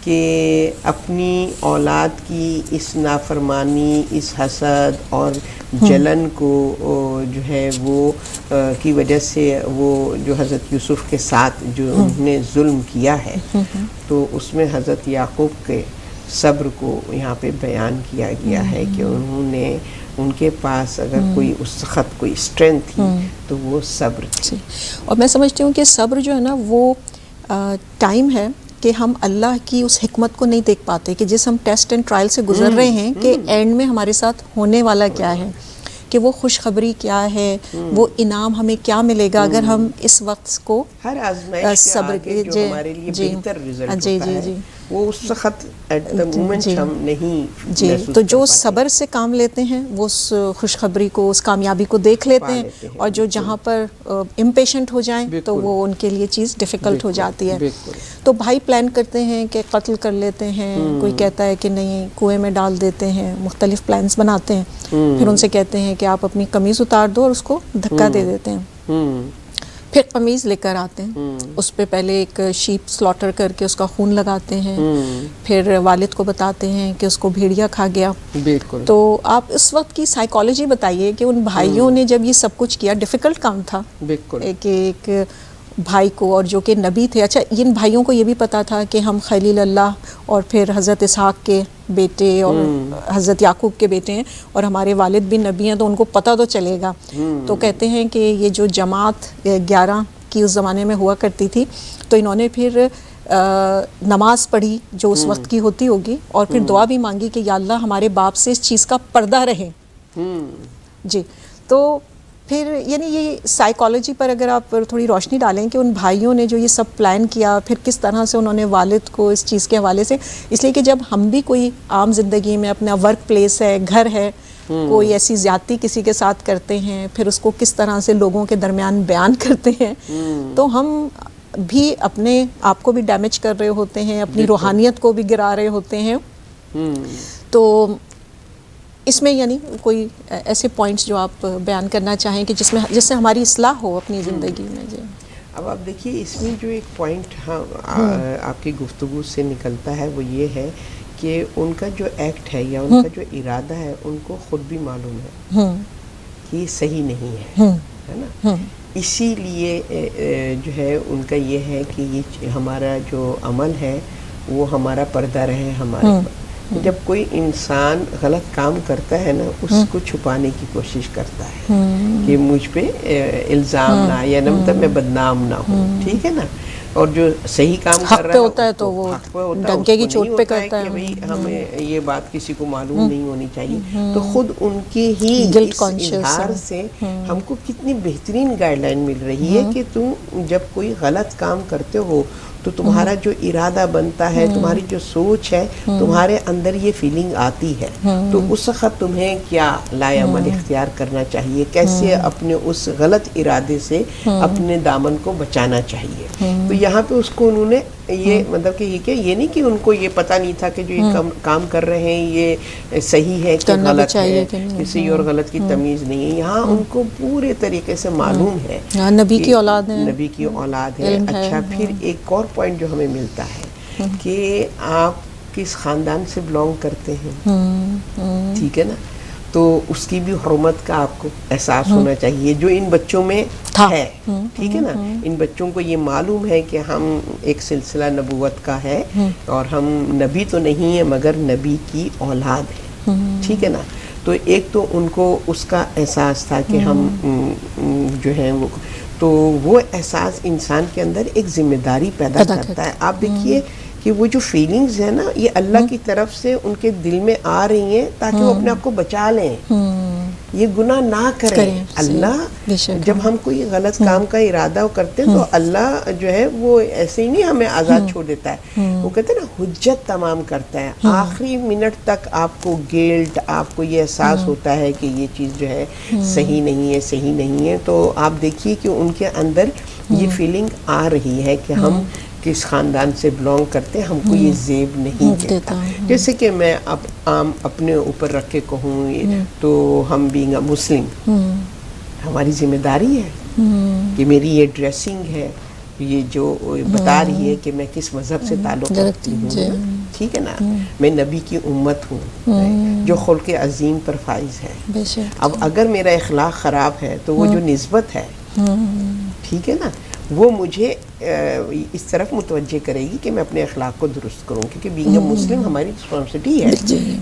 کہ اپنی اولاد کی اس نافرمانی، اس حسد اور جلن کو جو ہے وہ کی وجہ سے وہ جو حضرت یوسف کے ساتھ جو انہوں نے ظلم کیا ہے، تو اس میں حضرت یعقوب کے صبر کو یہاں پہ بیان کیا گیا ہے کہ انہوں نے، ان کے پاس اگر کوئی اس وقت کوئی اسٹرینتھ تھی تو وہ صبر تھی۔ اور میں سمجھتی ہوں کہ صبر جو ہے نا وہ ٹائم ہے کہ ہم اللہ کی اس حکمت کو نہیں دیکھ پاتے کہ جس ہم ٹیسٹ اینڈ ٹرائل سے گزر رہے ہیں کہ اینڈ میں ہمارے ساتھ ہونے والا کیا ہے، کہ وہ خوشخبری کیا ہے، وہ انعام ہمیں کیا ملے گا اگر ہم اس وقت کو ہر آزمائش کے آگے جو ہمارے لیے بہتر رزلٹ ہوتا ہے وہ اس وقت ایٹ دا مومنٹ ہم نہیں جی، تو جو صبر سے کام لیتے ہیں وہ اس خوشخبری کو، اس کامیابی کو دیکھ لیتے ہیں، اور جو جہاں پر امپیشنٹ ہو جائیں تو وہ ان کے لیے چیز ڈیفیکلٹ ہو جاتی ہے۔ تو بھائی پلان کرتے ہیں کہ قتل کر لیتے ہیں، کوئی کہتا ہے کہ نہیں کنویں میں ڈال دیتے ہیں، مختلف پلانس بناتے ہیں، پھر ان سے کہتے ہیں کہ آپ اپنی قمیض اتار دو اور اس کو دھکا دے دیتے ہیں، پھر قمیض لے کر آتے ہیں، اس پہ پہلے ایک شیپ سلاٹر کر کے اس کا خون لگاتے ہیں، پھر والد کو بتاتے ہیں کہ اس کو بھیڑیا کھا گیا۔ تو آپ اس وقت کی سائیکالوجی بتائیے کہ ان بھائیوں نے جب یہ سب کچھ کیا، ڈیفیکلٹ کام تھا کہ ایک بھائی کو، اور جو کہ نبی تھے، اچھا ان بھائیوں کو یہ بھی پتا تھا کہ ہم خلیل اللہ اور پھر حضرت اسحاق کے بیٹے اور حضرت یعقوب کے بیٹے ہیں، اور ہمارے والد بھی نبی ہیں، تو ان کو پتہ تو چلے گا۔ تو کہتے ہیں کہ یہ جو جماعت 11 کی اس زمانے میں ہوا کرتی تھی، تو انہوں نے پھر نماز پڑھی جو اس وقت کی ہوتی ہوگی، اور پھر دعا بھی مانگی کہ یا اللہ ہمارے باپ سے اس چیز کا پردہ رہے۔ جی، تو پھر یعنی یہ سائیکالوجی پر اگر آپ تھوڑی روشنی ڈالیں کہ ان بھائیوں نے جو یہ سب پلان کیا، پھر کس طرح سے انہوں نے والد کو اس چیز کے حوالے سے، اس لیے کہ جب ہم بھی کوئی عام زندگی میں اپنا ورک پلیس ہے، گھر ہے، کوئی ایسی زیادتی کسی کے ساتھ کرتے ہیں، پھر اس کو کس طرح سے لوگوں کے درمیان بیان کرتے ہیں، تو ہم بھی اپنے آپ کو بھی ڈیمیج کر رہے ہوتے ہیں، اپنی روحانیت کو بھی گرا رہے ہوتے ہیں۔ تو اس میں یعنی کوئی ایسے پوائنٹس جو آپ بیان کرنا چاہیں کہ جس سے ہماری اصلاح ہو اپنی زندگی میں؟ جی، اب آپ دیکھیے اس میں جو ایک پوائنٹ آپ کی گفتگو سے نکلتا ہے وہ یہ ہے کہ ان کا جو ایکٹ ہے یا ان کا جو ارادہ ہے ان کو خود بھی معلوم ہے کہ یہ صحیح نہیں ہے نا، اسی لیے جو ہے ان کا یہ ہے کہ یہ ہمارا جو عمل ہے وہ ہمارا پردہ رہے ہمارے پر۔ جب کوئی انسان غلط کام کرتا ہے نا، اس کو چھپانے کی کوشش کرتا ہے کہ مجھ پہ الزام نہ یا نہ، مطلب میں بدنام نہ ہوں، ٹھیک ہے نا، اور جو صحیح کام کر رہا ہوتا ہے تو وہ ڈنکے کی چوٹ پہ کرتا ہے کہ بھئی ہمیں یہ بات کسی کو معلوم نہیں ہونی چاہیے۔ تو خود ان کے ہی اس اظہار سے ہم کو کتنی بہترین گائیڈ لائن مل رہی ہے کہ تم جب کوئی غلط کام کرتے ہو تو تمہارا جو ارادہ بنتا ہے، تمہاری جو سوچ ہے، تمہارے اندر یہ فیلنگ آتی ہے، تو اس وقت تمہیں کیا لائے عمل اختیار کرنا چاہیے، کیسے اپنے اس غلط ارادے سے اپنے دامن کو بچانا چاہیے۔ تو یہاں پہ اس کو انہوں نے یہ مطلب کہ یہ نہیں کہ ان کو یہ پتہ نہیں تھا کہ جو یہ کام کر رہے ہیں یہ صحیح ہے کہ غلط ہے، کسی اور غلط کی تمیز نہیں ہے، یہاں ان کو پورے طریقے سے معلوم ہے نبی کی اولاد ہے، نبی کی اولاد ہے۔ اچھا، پھر ایک اور پوائنٹ جو ہمیں ملتا ہے کہ آپ کس خاندان سے بلانگ کرتے ہیں، ٹھیک ہے نا، تو اس کی بھی حرمت کا آپ کو احساس ہونا چاہیے جو ان بچوں میں ہے. ٹھیک ہے نا, ان بچوں کو یہ معلوم ہے کہ ہم ایک سلسلہ نبوت کا ہے اور ہم نبی تو نہیں ہیں مگر نبی کی اولاد ہیں. ٹھیک ہے نا, تو ایک تو ان کو اس کا احساس تھا کہ ہم جو ہیں وہ احساس انسان کے اندر ایک ذمہ داری پیدا کرتا ہے. آپ دیکھیے کہ وہ جو فیلنگز ہیں نا یہ اللہ کی طرف سے ان کے دل میں آ رہی ہیں تاکہ وہ اپنے آپ کو بچا لیں, یہ گناہ نہ کریں. اللہ جب ہم کوئی غلط کام کا ارادہ کرتے ہیں تو اللہ جو ہے وہ ایسے ہی نہیں ہمیں آزاد چھوڑ دیتا ہے, وہ کہتے ہیں نا حجت تمام کرتا ہے. آخری منٹ تک آپ کو گلٹ, آپ کو یہ احساس ہوتا ہے کہ یہ چیز جو ہے صحیح نہیں ہے, صحیح نہیں ہے. تو آپ دیکھیے کہ ان کے اندر یہ فیلنگ آ رہی ہے کہ ہم کس خاندان سے بلانگ کرتے ہیں, ہم کو یہ زیب نہیں دیتا. جیسے کہ میں اب عام اپنے اوپر رکھ کے کہوں تو ہم بینگ اے مسلم ہماری ذمہ داری ہے کہ میری یہ ڈریسنگ ہے, یہ جو بتا رہی ہے کہ میں کس مذہب سے تعلق رکھتی ہوں. ٹھیک ہے نا, میں نبی کی امت ہوں جو خلق عظیم پر فائز ہے. اب اگر میرا اخلاق خراب ہے تو وہ جو نسبت ہے, ٹھیک ہے نا, وہ مجھے اس طرف متوجہ کرے گی کہ میں اپنے اخلاق کو درست کروں, کیونکہ بینگ اے مسلم ہماری رسپانسبلٹی ہے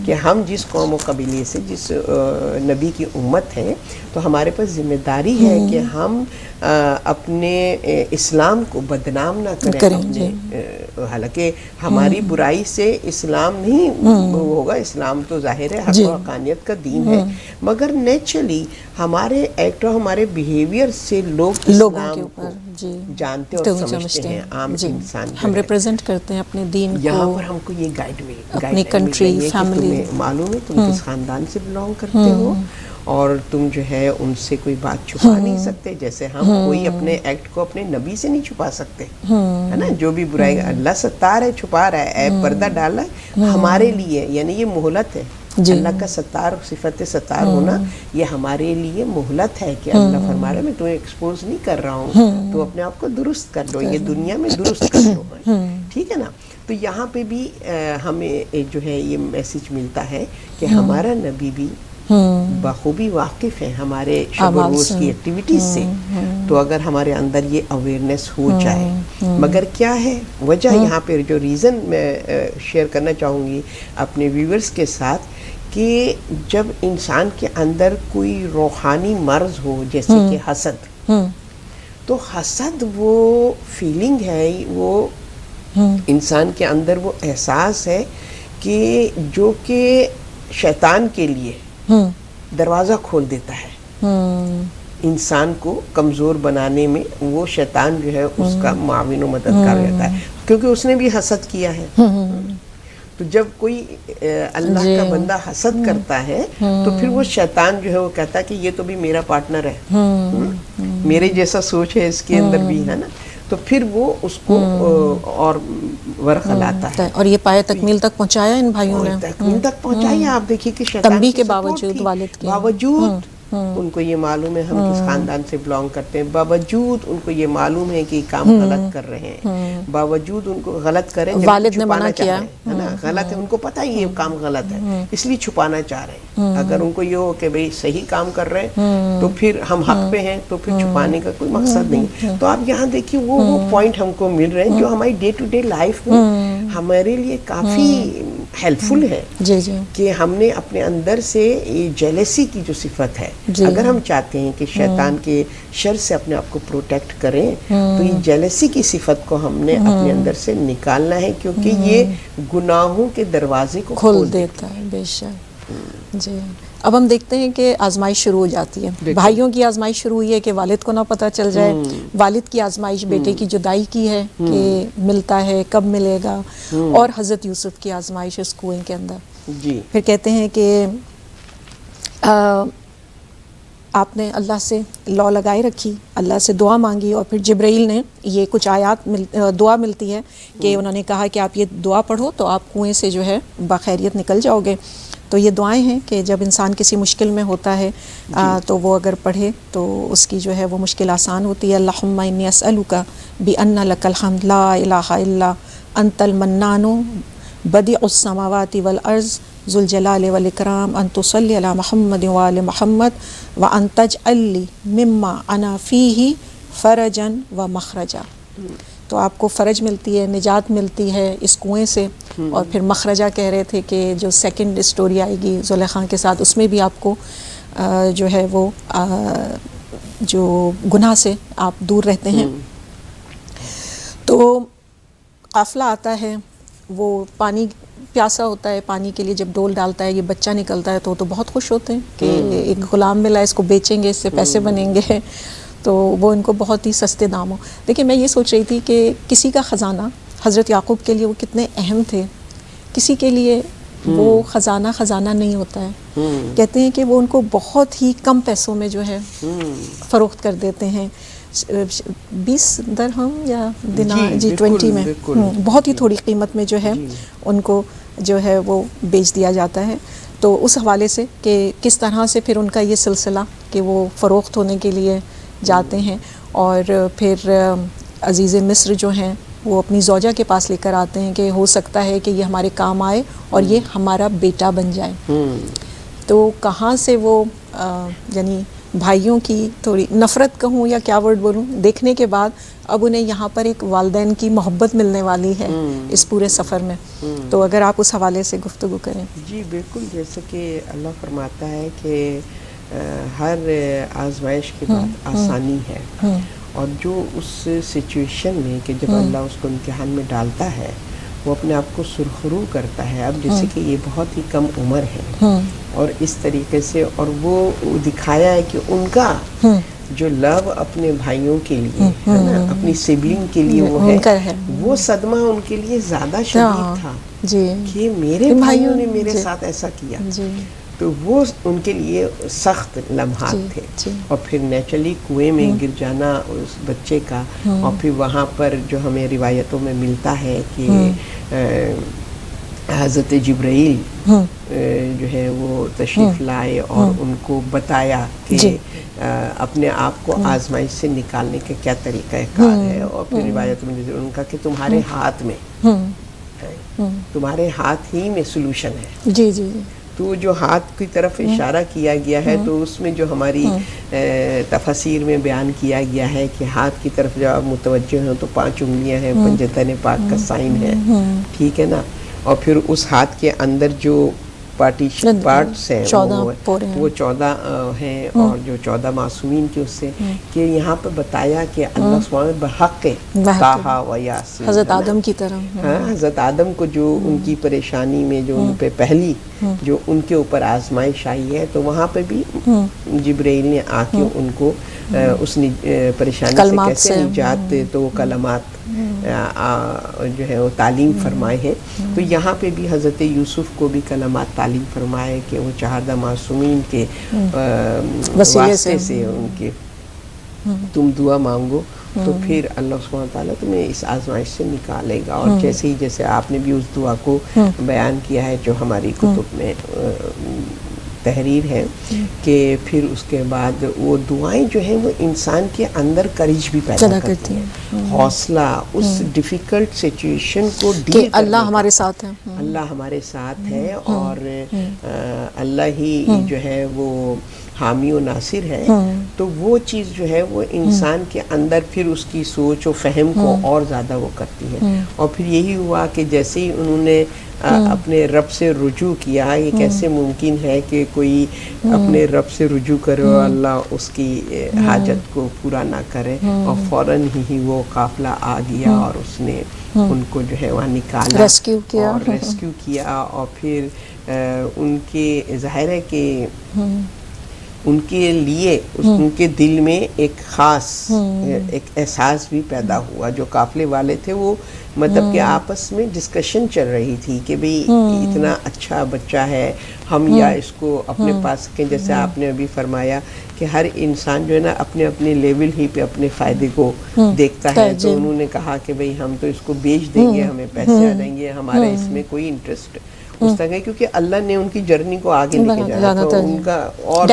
کہ ہم جس قوم و قبیلے سے, جس نبی کی امت ہے, تو ہمارے پاس ذمہ داری ہے کہ ہم اپنے اسلام کو بدنام نہ کریں. حالانکہ ہماری برائی سے اسلام نہیں ہوگا, اسلام تو ظاہر ہے حق و حقانیت کا دین ہے, مگر نیچرلی ہمارے ایکٹ اور ہمارے بیہیویئر سے لوگ اسلام کو جانتے اور سمجھتے ہیں. عام انسان ہم ریپرزینٹ کرتے ہیں اپنے دین کو. یہاں پر ہم کو یہ گائیڈ اپنی کنٹری, فیملی, تمہیں معلوم ہے تم کس خاندان سے بلانگ کرتے ہو, اور تم جو ہے ان سے کوئی بات چھپا نہیں سکتے. جیسے ہم کوئی اپنے ایکٹ کو اپنے نبی سے نہیں چھپا سکتے, ہے نا. جو بھی برائی اللہ ستار ہے, چھپا رہا ہے, پردہ ڈالا ہے ہمارے لیے, یعنی یہ مہلت ہے. اللہ کا ستار, صفت ستار ہونا یہ ہمارے لیے مہلت ہے کہ اللہ فرما رہا ہے میں تمہیں ایکسپوز نہیں کر رہا ہوں, تو اپنے آپ کو درست کر لو, یہ دنیا میں درست کر لو. ٹھیک ہے نا. تو یہاں پہ بھی ہمیں جو ہے یہ میسج ملتا ہے کہ ہمارا نبی بھی بخوبی واقف ہے ہمارے شب و روز کی ایکٹیویٹیز سے. تو اگر ہمارے اندر یہ اویئرنیس ہو جائے, مگر کیا ہے وجہ, یہاں پہ جو ریزن میں شیئر کرنا چاہوں گی اپنے ویورز کے ساتھ, کہ جب انسان کے اندر کوئی روحانی مرض ہو جیسے کہ حسد, تو حسد وہ فیلنگ ہے, وہ انسان کے اندر وہ احساس ہے کہ جو کہ شیطان کے لیے دروازہ کھول دیتا ہے. انسان کو کمزور بنانے میں وہ شیطان جو ہے اس کا معاون و مددگار رہتا ہے, کیونکہ اس نے بھی حسد کیا ہے. تو جب کوئی اللہ کا بندہ حسد کرتا ہے تو پھر وہ شیطان جو ہے وہ کہتا ہے کہ یہ تو بھی میرا پارٹنر ہے, میرے جیسا سوچ ہے اس کے اندر بھی, ہے نا. تو پھر وہ اس کو اور ورق لاتا ہے, اور یہ پایہ تکمیل تک پہنچایا ان بھائیوں نے, تکمیل تک پہنچایا. آپ دیکھیے کہ شیطان تنبیہ کے باوجود, والد کے باوجود ان کو یہ معلوم ہے ہم کس خاندان سے بلانگ کرتے ہیں, باوجود ان کو یہ معلوم ہے کہ کام غلط کر رہے ہیں, باوجود ان کو غلط کریں, والد نے منع کیا ہے نا, غلط ہے, ان کو پتہ ہے یہ کام غلط ہے, اس لیے چھپانا چاہ رہے ہیں. اگر ان کو یہ ہو کہ بھئی صحیح کام کر رہے ہیں تو پھر ہم حق پہ ہیں, تو پھر چھپانے کا کوئی مقصد نہیں. تو آپ یہاں دیکھیے وہ پوائنٹ ہم کو مل رہے ہیں جو ہماری ڈے ٹو ڈے لائف میں ہمارے لیے کافی ہیلپ فل ہے, کہ ہم نے اپنے اندر سے یہ جیلسی کی جو صفت ہے, اگر ہم چاہتے ہیں کہ شیطان کے شر سے اپنے آپ کو پروٹیکٹ کریں, تو یہ جیلسی کی صفت کو ہم نے اپنے اندر سے نکالنا ہے, کیونکہ یہ گناہوں کے دروازے کو کھول دیتا ہے. بے شک. جی, اب ہم دیکھتے ہیں کہ آزمائش شروع ہو جاتی ہے. بھائیوں کی آزمائش شروع ہوئی ہے کہ والد کو نہ پتہ چل جائے, والد کی آزمائش بیٹے کی جدائی کی ہے کہ ملتا ہے کب ملے گا, اور حضرت یوسف کی آزمائش اس کنویں کے اندر. پھر کہتے ہیں کہ آپ نے اللہ سے لا لگائے رکھی, اللہ سے دعا مانگی, اور پھر جبرائیل نے یہ کچھ آیات دعا ملتی ہے کہ انہوں نے کہا کہ آپ یہ دعا پڑھو تو آپ کنویں سے جو ہے بخیریت نکل جاؤ گے. تو یہ دعائیں ہیں کہ جب انسان کسی مشکل میں ہوتا ہے تو وہ اگر پڑھے تو اس کی جو ہے وہ مشکل آسان ہوتی ہے. اللہم انی اسألک بأن لک الحمد لا الہ الا انت المنان بدیع السماوات والارض ذوالجلال والاکرام ان تصلی علی محمد وآل محمد وان تجعل لی مما انا فیہ فرجا و مخرجا. تو آپ کو فرج ملتی ہے، نجات ملتی ہے اس کنویں سے. اور پھر مخرجہ کہہ رہے تھے کہ جو سیکنڈ اسٹوری آئے گی زلیخا کے ساتھ، اس میں بھی آپ کو جو ہے وہ جو گناہ سے آپ دور رہتے ہیں. تو قافلہ آتا ہے، وہ پانی پیاسا ہوتا ہے، پانی کے لیے جب ڈول ڈالتا ہے، یہ بچہ نکلتا ہے تو وہ تو بہت خوش ہوتے ہیں کہ ایک غلام ملا، اس کو بیچیں گے، اس سے پیسے بنیں گے. تو وہ ان کو بہت ہی سستے داموں. دیکھیں میں یہ سوچ رہی تھی کہ کسی کا خزانہ حضرت یعقوب کے لیے وہ کتنے اہم تھے، کسی کے لیے وہ خزانہ نہیں ہوتا ہے. کہتے ہیں کہ وہ ان کو بہت ہی کم پیسوں میں جو ہے فروخت کر دیتے ہیں، 20 درہم یا دینار، 20 میں، بہت ہی تھوڑی قیمت میں جو ہے ان کو جو ہے وہ بیچ دیا جاتا ہے. تو اس حوالے سے کہ کس طرح سے پھر ان کا یہ سلسلہ کہ وہ فروخت ہونے کے لیے جاتے ہیں. اور پھر عزیز مصر جو ہیں وہ اپنی زوجہ کے پاس لے کر آتے ہیں کہ ہو سکتا ہے کہ یہ ہمارے کام آئے اور یہ ہمارا بیٹا بن جائے. تو کہاں سے وہ یعنی بھائیوں کی تھوڑی نفرت کہوں یا کیا ورڈ بولوں، دیکھنے کے بعد اب انہیں یہاں پر ایک والدین کی محبت ملنے والی ہے اس پورے سفر میں. تو اگر آپ اس حوالے سے گفتگو کریں. جی بالکل، جیسے کہ اللہ فرماتا ہے کہ ہر آزمائش کے بعد آسانی ہے، اور جو اس سچویشن میں کہ جب اللہ اس کو امتحان میں ڈالتا ہے وہ اپنے آپ کو سرخرو کرتا ہے. اب جیسے کہ یہ بہت ہی کم عمر ہے اور اس طریقے سے، اور وہ دکھایا ہے کہ ان کا جو لو اپنے بھائیوں کے لیے ہے نا، اپنی سبلنگ کے لیے وہ ہے، وہ صدمہ ان کے لیے زیادہ شدید تھا کہ میرے بھائیوں نے میرے ساتھ ایسا کیا. تو وہ ان کے لیے سخت لمحات تھے. اور پھر نیچرلی کنویں میں گر جانا اس بچے کا، اور پھر وہاں پر جو ہمیں روایتوں میں ملتا ہے کہ حضرت جبرائیل جو ہے وہ تشریف لائے اور ان کو بتایا کہ اپنے آپ کو آزمائش سے نکالنے کا کیا طریقہ کار ہے. اور پھر روایت میں ان کا کہ تمہارے ہاتھ میں، تمہارے ہاتھ ہی میں سلوشن ہے. جی جی. تو جو ہاتھ کی طرف اشارہ کیا گیا ہے، تو اس میں جو ہماری تفاسیر میں بیان کیا گیا ہے کہ ہاتھ کی طرف جب آپ متوجہ ہیں تو 5 انگلیاں ہیں، پنجتن پاک کا سائن ہے، ٹھیک ہے نا. اور پھر اس ہاتھ کے اندر جو پارٹیشن پارٹس ہیں وہ 14 ہیں، اور جو 14 معصومین کے اس سے کہ یہاں پہ بتایا کہ اللہ سبحانہ بحق طٰہٰ و یاسین، حضرت آدم کی طرح، حضرت آدم کو جو ان کی پریشانی میں جو ان پہ پہلی جو ان کے اوپر آزمائش آئی ہے، تو وہاں پہ بھی جبرائیل نے آ کے ان کو اس پریشانی سے کیسے نجات دے، تو وہ کلمات جو ہے وہ تعلیم فرمائے ہیں. تو یہاں پہ بھی حضرت یوسف کو بھی کلمات تعلیم فرمائے کہ وہ 14 معصومین کے واسطے سے ان کے تم دعا مانگو تو پھر اللہ سبحانہ تعالیٰ تمہیں اس آزمائش سے نکالے گا. اور جیسے آپ نے بھی اس دعا کو بیان کیا ہے جو ہماری کتب میں تحریر ہے، کہ پھر اس کے بعد وہ دعائیں جو ہیں وہ انسان کے اندر کرج بھی پیدا کرتی ہیں، حوصلہ اس ڈیفیکلٹ سچویشن کو ڈیل کرنے کا. اللہ ہمارے ساتھ ہے، اللہ ہمارے ساتھ ہے، اور اللہ ہی جو ہے وہ حامی و ناصر ہے. تو وہ چیز جو ہے وہ انسان کے اندر پھر اس کی سوچ و فہم کو اور زیادہ وہ کرتی ہے. اور پھر یہی ہوا کہ جیسے ہی انہوں نے اپنے رب سے رجوع کیا، یہ کیسے ممکن ہے کہ کوئی اپنے رب سے رجوع کرے اور اللہ اس کی حاجت کو پورا نہ کرے. اور فوراً ہی وہ قافلہ آ گیا اور اس نے ان کو جو ہے وہاں نکالا، ریسکیو کیا. اور پھر ان کے ظاہر ہے کہ ان کے لیے ان کے دل میں ایک خاص ایک احساس بھی پیدا ہوا. جو قافلے والے تھے وہ مطلب کہ آپس میں ڈسکشن چل رہی تھی کہ بھئی اتنا اچھا بچہ ہے، ہم یا اس کو اپنے پاس رکھیں. جیسے آپ نے ابھی فرمایا کہ ہر انسان جو ہے نا اپنے اپنے لیول ہی پہ اپنے فائدے کو دیکھتا ہے. تو انہوں نے کہا کہ بھئی ہم تو اس کو بیچ دیں گے، ہمیں پیسے آ جائیں گے، ہمارا اس میں کوئی انٹرسٹ اس طرح ہے، کیونکہ اللہ نے ان کی جرنی کو آگے لے کے جانا تھا، ان کا اور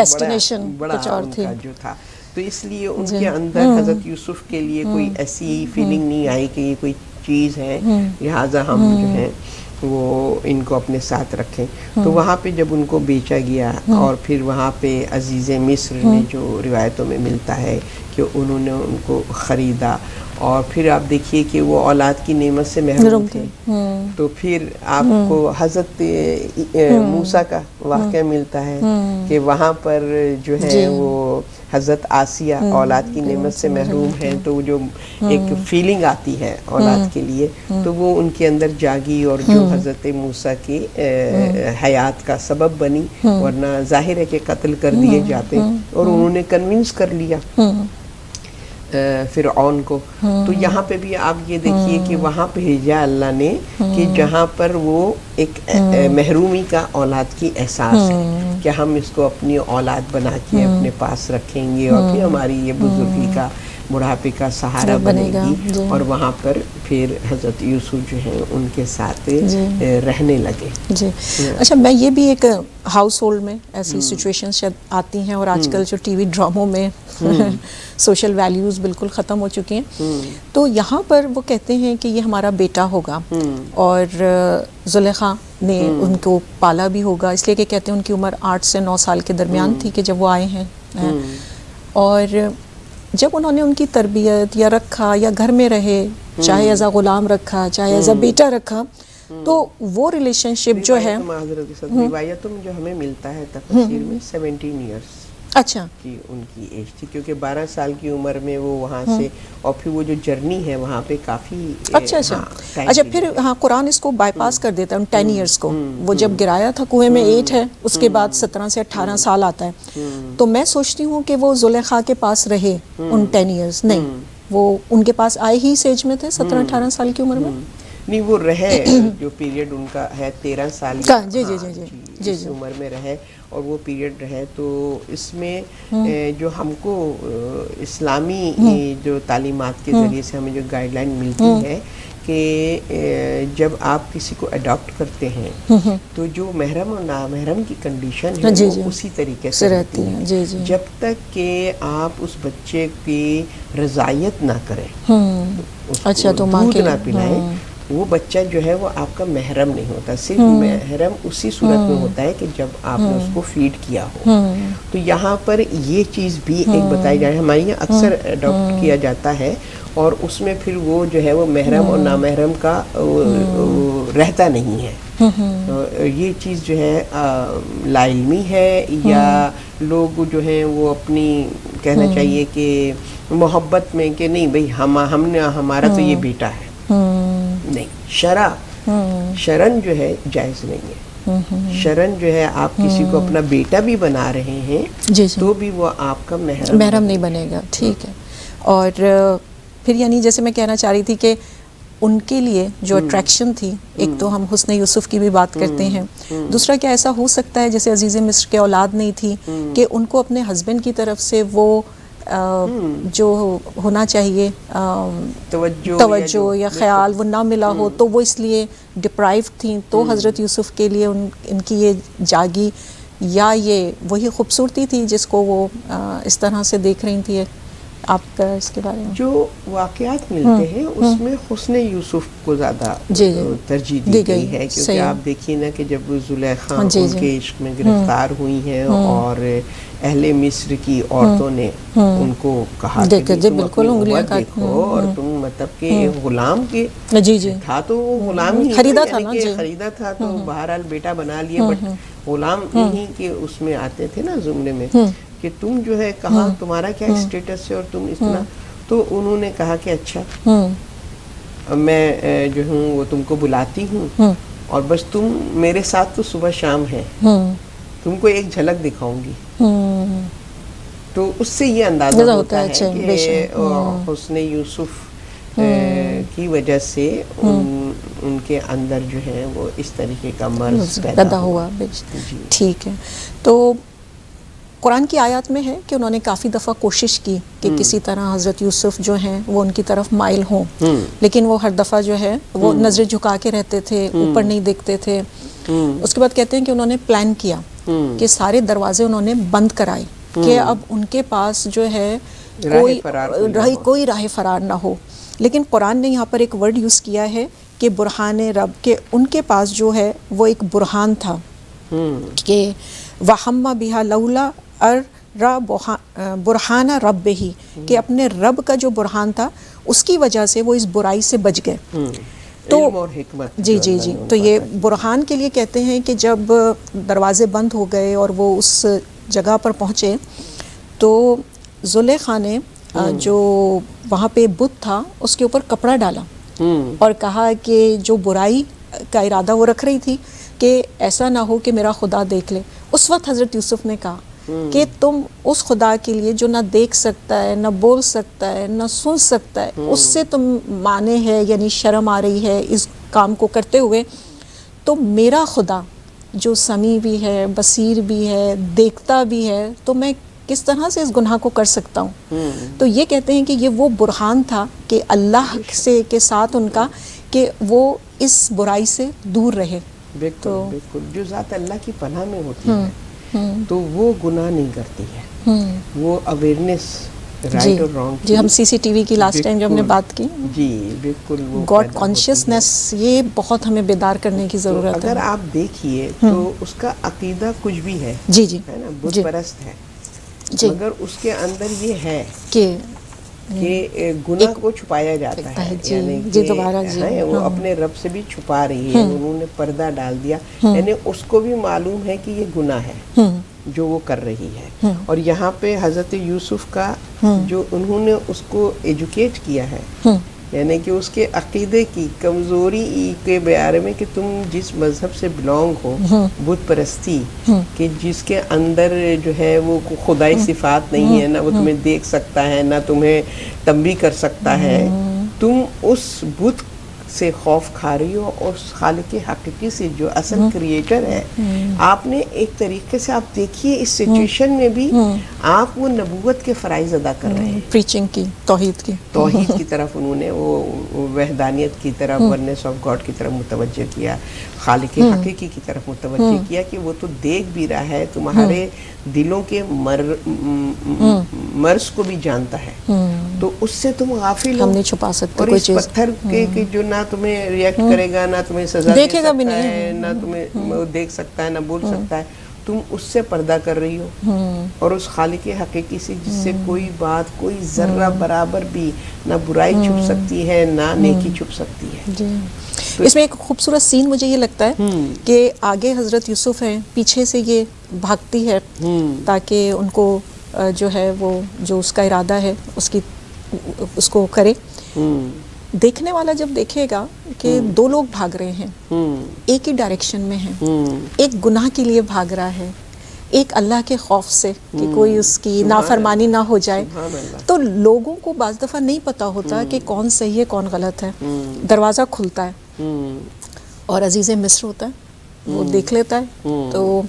بڑا ان کا جو تھا. تو اس لیے ان کے اندر حضرت یوسف کے لیے کوئی ایسی فیلنگ نہیں آئی کہ یہ کوئی چیز ہے، لہٰذا ہم جو ہے وہ ان کو اپنے ساتھ رکھیں. تو وہاں پہ جب ان کو بیچا گیا اور پھر وہاں پہ عزیز مصر نے جو روایتوں میں ملتا ہے کہ انہوں نے ان کو خریدا اور پھر آپ دیکھیے کہ وہ اولاد کی نعمت سے محروم تھے. تو پھر آپ کو حضرت موسیٰ کا واقعہ ملتا ہے کہ وہاں پر جو ہے وہ حضرت آسیہ اولاد کی نعمت سے محروم ہیں, تو جو ایک فیلنگ آتی ہے اولاد کے لیے تو وہ ان کے اندر جاگی اور جو حضرت موسیٰ کی حیات کا سبب بنی, ورنہ ظاہر ہے کہ قتل کر دیے جاتے, اور انہوں نے کنونس کر لیا فرعون کو. تو یہاں پہ بھی آپ یہ دیکھیے کہ وہاں پہ بھیجا اللہ نے کہ جہاں پر وہ ایک محرومی کا اولاد کی احساس ہے کہ ہم اس کو اپنی اولاد بنا کے اپنے پاس رکھیں گے اور پھر ہماری یہ بزرگی کا بڑھاپے کا سہارا بنے گی. اور وہاں پر پھر حضرت یوسف جو ہیں ان کے ساتھ رہنے لگے. جی اچھا, میں یہ بھی ایک ہاؤس ہولڈ میں ایسی سچویشن شاید آتی ہیں, اور آج کل جو ٹی وی ڈراموں میں سوشل ویلیوز بالکل ختم ہو چکی ہیں, تو یہاں پر وہ کہتے ہیں کہ یہ ہمارا بیٹا ہوگا اور زلیخا نے ان کو پالا بھی ہوگا, اس لیے کہ کہتے ہیں ان کی عمر 8 سے 9 سال کے درمیان تھی کہ جب وہ آئے ہیں. اور جب انہوں نے ان کی تربیت یا رکھا یا گھر میں رہے, چاہے ایز اے غلام رکھا چاہے ایز اے بیٹا رکھا, تو وہ ریلیشن شپ جو ہے روایتوں میں جو ہمیں ملتا ہے تفسیر میں 17 ایئرس اچھا کی ان کی ایج تھی, کیونکہ 12 سال کی عمر میں وہ وہاں سے, اور پھر وہ جو جرنی ہے وہاں پہ کافی اچھا پھر ہاں قرآن اس کو بائی پاس کر دیتا ہے ان 10 ایئرس کو. وہ جب گرایا تھا کنویں میں 8 ہے, اس کے بعد 17 سے 18 سال آتا ہے. تو میں سوچتی ہوں کہ وہ زلیخا کے پاس رہے ان 10 ایئرس, نہیں وہ ان کے پاس آئے ہی اس ایج میں تھے 17-18 سال کی عمر میں. نہیں, وہ رہے جو پیریڈ ان کا ہے 13 سال کا, جی اس عمر میں رہے, اور وہ پیریڈ رہے. تو اس میں جو ہم کو اسلامی جو تعلیمات کے ذریعے سے ہمیں جو گائیڈ لائن ملتی ہے کہ جب آپ کسی کو اڈاپٹ کرتے ہیں تو جو محرم اور نامحرم کی کنڈیشن ہے وہ اسی طریقے سے رہتی ہے جب تک کہ آپ اس بچے کی رضاعیت نہ کریں, اس کو دودھ نہ پلائیں, وہ بچہ جو ہے وہ آپ کا محرم نہیں ہوتا. صرف محرم اسی صورت میں ہوتا ہے کہ جب آپ نے اس کو فیڈ کیا ہو. تو یہاں پر یہ چیز بھی ایک بتائی جائے, ہمارے یہاں اکثر اڈاپٹ کیا جاتا ہے اور اس میں پھر وہ جو ہے وہ محرم اور نامحرم کا رہتا نہیں ہے. یہ چیز جو ہے لا علمی ہے, یا لوگ جو ہیں وہ اپنی کہنا چاہیے کہ محبت میں کہ نہیں بھئی ہم نے ہمارا تو یہ بیٹا ہے, نہیں, شرن جو ہے جائز نہیں ہے. شرن جو ہے آپ کسی کو اپنا بیٹا بھی بنا رہے ہیں تو بھی وہ آپ کا محرم نہیں بنے گا. ٹھیک ہے. اور پھر یعنی جیسے میں کہنا چاہ رہی تھی کہ ان کے لیے جو اٹریکشن تھی, ایک تو ہم حسن یوسف کی بھی بات کرتے ہیں, دوسرا کیا ایسا ہو سکتا ہے جیسے عزیز مصر کے اولاد نہیں تھی کہ ان کو اپنے ہسبینڈ کی طرف سے وہ جو ہونا چاہیے توجہ یا خیال وہ نہ ملا ہو, تو وہ اس لیے ڈپرائیو تھیں, تو حضرت یوسف کے لیے ان کی یہ جاگی, یا یہ وہی خوبصورتی تھی جس کو وہ اس طرح سے دیکھ رہی تھی. آپ کا اس کے بارے میں جو واقعات ملتے ہیں اس میں حسن یوسف کو زیادہ ترجیح دی گئی ہے, کیونکہ آپ دیکھیے نا کہ جب زلیخا ان کے عشق میں گرفتار ہوئی ہیں اور اہل مصر کی عورتوں نے ان کو کہا کہ تم اپنی عمر دیکھو اور تم مطلب کہ غلام کے تھا, تو وہ غلام ہی خریدا تھا, تو بہرحال بیٹا بنا لیا, بٹ غلام نہیں کہ اس میں آتے تھے نا زمرے میں کہ تم جو ہے کہاں تمہارا کیا اسٹیٹس ہے اور تم اس طرح. تو انہوں نے کہا کہ اچھا میں جو ہوں وہ تم کو بلاتی ہوں اور بس تم میرے ساتھ تو صبح شام ہے, تم کو ایک جھلک دکھاؤں گی. تو اس سے یہ اندازہ ہوتا ہے کہ حسن یوسف کی وجہ سے ان کے اندر جو ہے وہ اس طریقے کا مرض پیدا ہوا. ٹھیک ہے. تو قرآن کی آیات میں ہے کہ انہوں نے کافی دفعہ کوشش کی کہ کسی طرح حضرت یوسف جو ہیں وہ ان کی طرف مائل ہوں, لیکن وہ ہر دفعہ جو ہے وہ نظریں جھکا کے رہتے تھے, اوپر نہیں دیکھتے تھے. اس کے بعد کہتے ہیں کہ انہوں نے پلان کیا کہ سارے دروازے انہوں نے بند کرائے کہ اب ان کے پاس جو ہے کوئی راہ فرار نہ ہو. لیکن قرآن نے یہاں پر ایک ورڈ یوز کیا ہے کہ برہان رب کہ ان کے پاس جو ہے وہ ایک برہان تھا کہ وَحَمَّ بِهَا لَوْلَا برہان رب ہی، کہ اپنے رب کا جو برہان تھا اس کی وجہ سے وہ اس برائی سے بچ گئے. تو علم اور حکمت جی جی جی تو یہ برہان کے لیے کہتے ہیں کہ جب دروازے بند ہو گئے اور وہ اس جگہ پر پہنچے تو زلیخا نے جو وہاں پہ بت تھا اس کے اوپر کپڑا ڈالا اور کہا کہ جو برائی کا ارادہ وہ رکھ رہی تھی کہ ایسا نہ ہو کہ میرا خدا دیکھ لے. اس وقت حضرت یوسف نے کہا کہ تم اس خدا کے لیے جو نہ دیکھ سکتا ہے، نہ بول سکتا ہے، نہ سن سکتا ہے، اس سے تم مانے ہے، یعنی شرم آ رہی ہے اس کام کو کرتے ہوئے، تو میرا خدا جو سمیع بھی ہے، بصیر بھی ہے، دیکھتا بھی ہے، تو میں کس طرح سے اس گناہ کو کر سکتا ہوں. تو یہ کہتے ہیں کہ یہ وہ برہان تھا کہ اللہ سے کے ساتھ ان کا کہ وہ اس برائی سے دور رہے. بالکل بالکل، جو ذات اللہ کی پناہ میں ہوتی ہے تو وہ گناہ نہیں کرتی ہے، وہ اویئرنیس رائٹ اور رانگ. جی ہم سی سی ٹی وی کی لاسٹ ٹائم جب ہم نے بات کی، جی بالکل، وہ گاڈ کانشیسنیس یہ بہت ہمیں بیدار کرنے کی ضرورت ہے. اگر آپ دیکھیے تو اس کا عقیدہ کچھ بھی ہے، جی جی ہے نا، بت پرست ہے، مگر اس کے اندر یہ ہے کہ گناہ کو چھپایا جاتا ہے، یعنی کہ وہ اپنے رب سے بھی چھپا رہی ہے، انہوں نے پردہ ڈال دیا، یعنی اس کو بھی معلوم ہے کہ یہ گناہ ہے جو وہ کر رہی ہے. اور یہاں پہ حضرت یوسف کا جو انہوں نے اس کو ایجوکیٹ کیا ہے، یعنی کہ اس کے عقیدے کی کمزوری کے بارے میں کہ تم جس مذہب سے بلانگ ہو، بت پرستی، کہ جس کے اندر جو ہے وہ خدائی صفات نہیں ہے، نہ وہ تمہیں دیکھ سکتا ہے، نہ تمہیں تنبیہ کر سکتا ہے، تم اس بت سے خوف کھا رہی ہو اور خالق حقیقی سے جو اصل کریٹر ہے. آپ نے ایک طریقے سے آپ دیکھیے اس سچویشن میں بھی آپ وہ نبوت کے فرائض ادا کر رہے ہیں، پریچنگ کی، توحید کی طرف انہوں نے وہ وحدانیت کی طرف، ونس آف گاڈ کی طرف متوجہ کیا، خالق حقیقی کی طرف متوجہ کیا کہ وہ تو دیکھ بھی رہا ہے، تمہارے دلوں کے مرض کو بھی جانتا ہے، تو اس سے تم غافل ہو، ہم نہیں چھپا سکتے اور کوئی اس چیز. پتھر کے جو نہ تمہیں ریئیکٹ کرے گا، نہ تمہیں سزا دے سکتا ہے، نہ تمہیں دیکھ سکتا ہے، نہ بول سکتا ہے، تم اس سے پردہ کر رہی ہو، اور اس خالق حقیقی سے جس سے کوئی بات، کوئی ذرہ برابر بھی نہ برائی چھپ سکتی ہے، نہ نیکی چھپ سکتی ہے. جی اس میں ایک خوبصورت سین مجھے یہ لگتا ہے کہ آگے حضرت یوسف ہیں، پیچھے سے یہ بھاگتی ہے تاکہ ان کو جو ہے وہ جو اس کا ارادہ ہے اس کو کرے. دیکھنے والا جب دیکھے گا کہ دو لوگ بھاگ رہے ہیں، ایک ہی ڈائریکشن میں ہیں، ایک گناہ کے لیے بھاگ رہا ہے، ایک اللہ کے خوف سے کہ کوئی اس کی نافرمانی نہ ہو جائے. تو لوگوں کو بعض دفعہ نہیں پتا ہوتا کہ کون صحیح ہے کون غلط ہے. دروازہ کھلتا ہے اور عزیز مصر ہوتا ہے، وہ دیکھ لیتا ہے، تو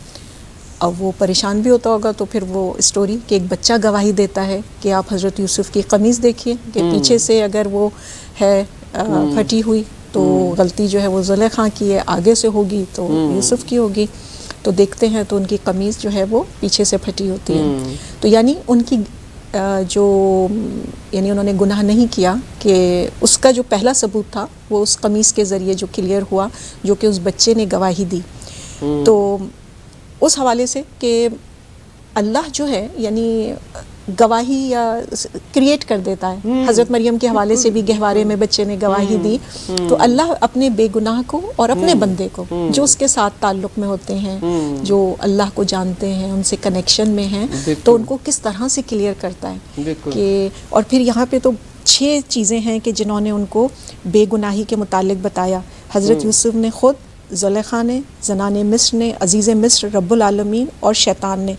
اب وہ پریشان بھی ہوتا ہوگا. تو پھر وہ اسٹوری کہ ایک بچہ گواہی دیتا ہے کہ آپ حضرت یوسف کی قمیص دیکھیے کہ پیچھے سے اگر وہ ہے پھٹی ہوئی تو غلطی جو ہے وہ زلیخا کی ہے، آگے سے ہوگی تو یوسف کی ہوگی. تو دیکھتے ہیں تو ان کی قمیص جو ہے وہ پیچھے سے پھٹی ہوتی ہے. تو یعنی ان کی یعنی انہوں نے گناہ نہیں کیا، کہ اس کا جو پہلا ثبوت تھا وہ اس قمیص کے ذریعے جو کلیئر ہوا، جو کہ اس بچے نے گواہی دی. تو اس حوالے سے کہ اللہ جو ہے یعنی گواہی یا کریٹ کر دیتا ہے. حضرت مریم کے حوالے سے بھی گہوارے میں بچے نے گواہی دی. تو اللہ اپنے بے گناہ کو اور اپنے بندے کو جو اس کے ساتھ تعلق میں ہوتے ہیں، جو اللہ کو جانتے ہیں، ان سے کنیکشن میں ہیں، تو ان کو کس طرح سے کلیئر کرتا ہے کہ. اور پھر یہاں پہ تو 6 چیزیں ہیں کہ جنہوں نے ان کو بے گناہی کے متعلق بتایا. حضرت یوسف نے خود، زلیخا نے، زنان مصر نے، عزیز مصر، رب العالمین اور شیطان نے.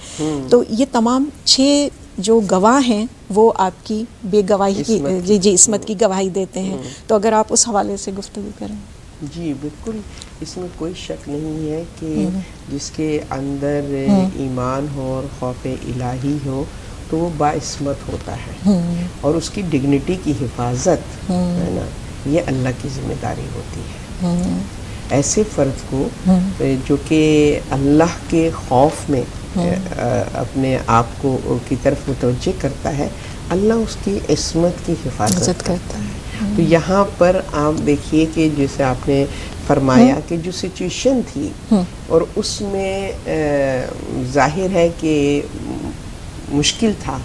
تو یہ تمام 6 جو گواہ ہیں وہ آپ کی بے گواہی کی جی عصمت کی گواہی دیتے ہیں. تو اگر آپ اس حوالے سے گفتگو کریں. جی بالکل، اس میں کوئی شک نہیں ہے کہ جس کے اندر ایمان ہو اور خوف الہی ہو تو وہ باعصمت ہوتا ہے، اور اس کی ڈگنیٹی کی حفاظت ہے نا، یہ اللہ کی ذمہ داری ہوتی ہے. ایسے فرد کو جو کہ اللہ کے خوف میں اپنے آپ کو کی طرف متوجہ کرتا ہے، اللہ اس کی عصمت کی حفاظت کرتا ہے. تو یہاں پر آپ دیکھیے کہ جیسے آپ نے فرمایا کہ جو سچویشن تھی اور اس میں ظاہر ہے کہ مشکل تھا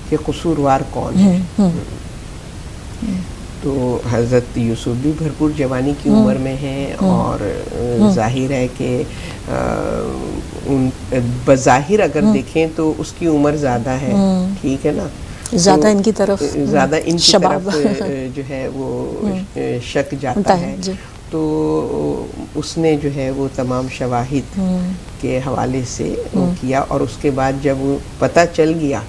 کہ قصوروار کون ہے. تو حضرت یوسف بھی بھرپور جوانی کی عمر میں ہیں اور ظاہر ہے کہ بظاہر اگر دیکھیں تو اس کی عمر زیادہ ہے, ٹھیک ہے نا, زیادہ ان کی طرف زیادہ ان کی طرف جو ہے وہ شک جاتا ہے. تو اس نے جو ہے وہ تمام شواہد کے حوالے سے وہ کیا, اور اس کے بعد جب وہ پتہ چل گیا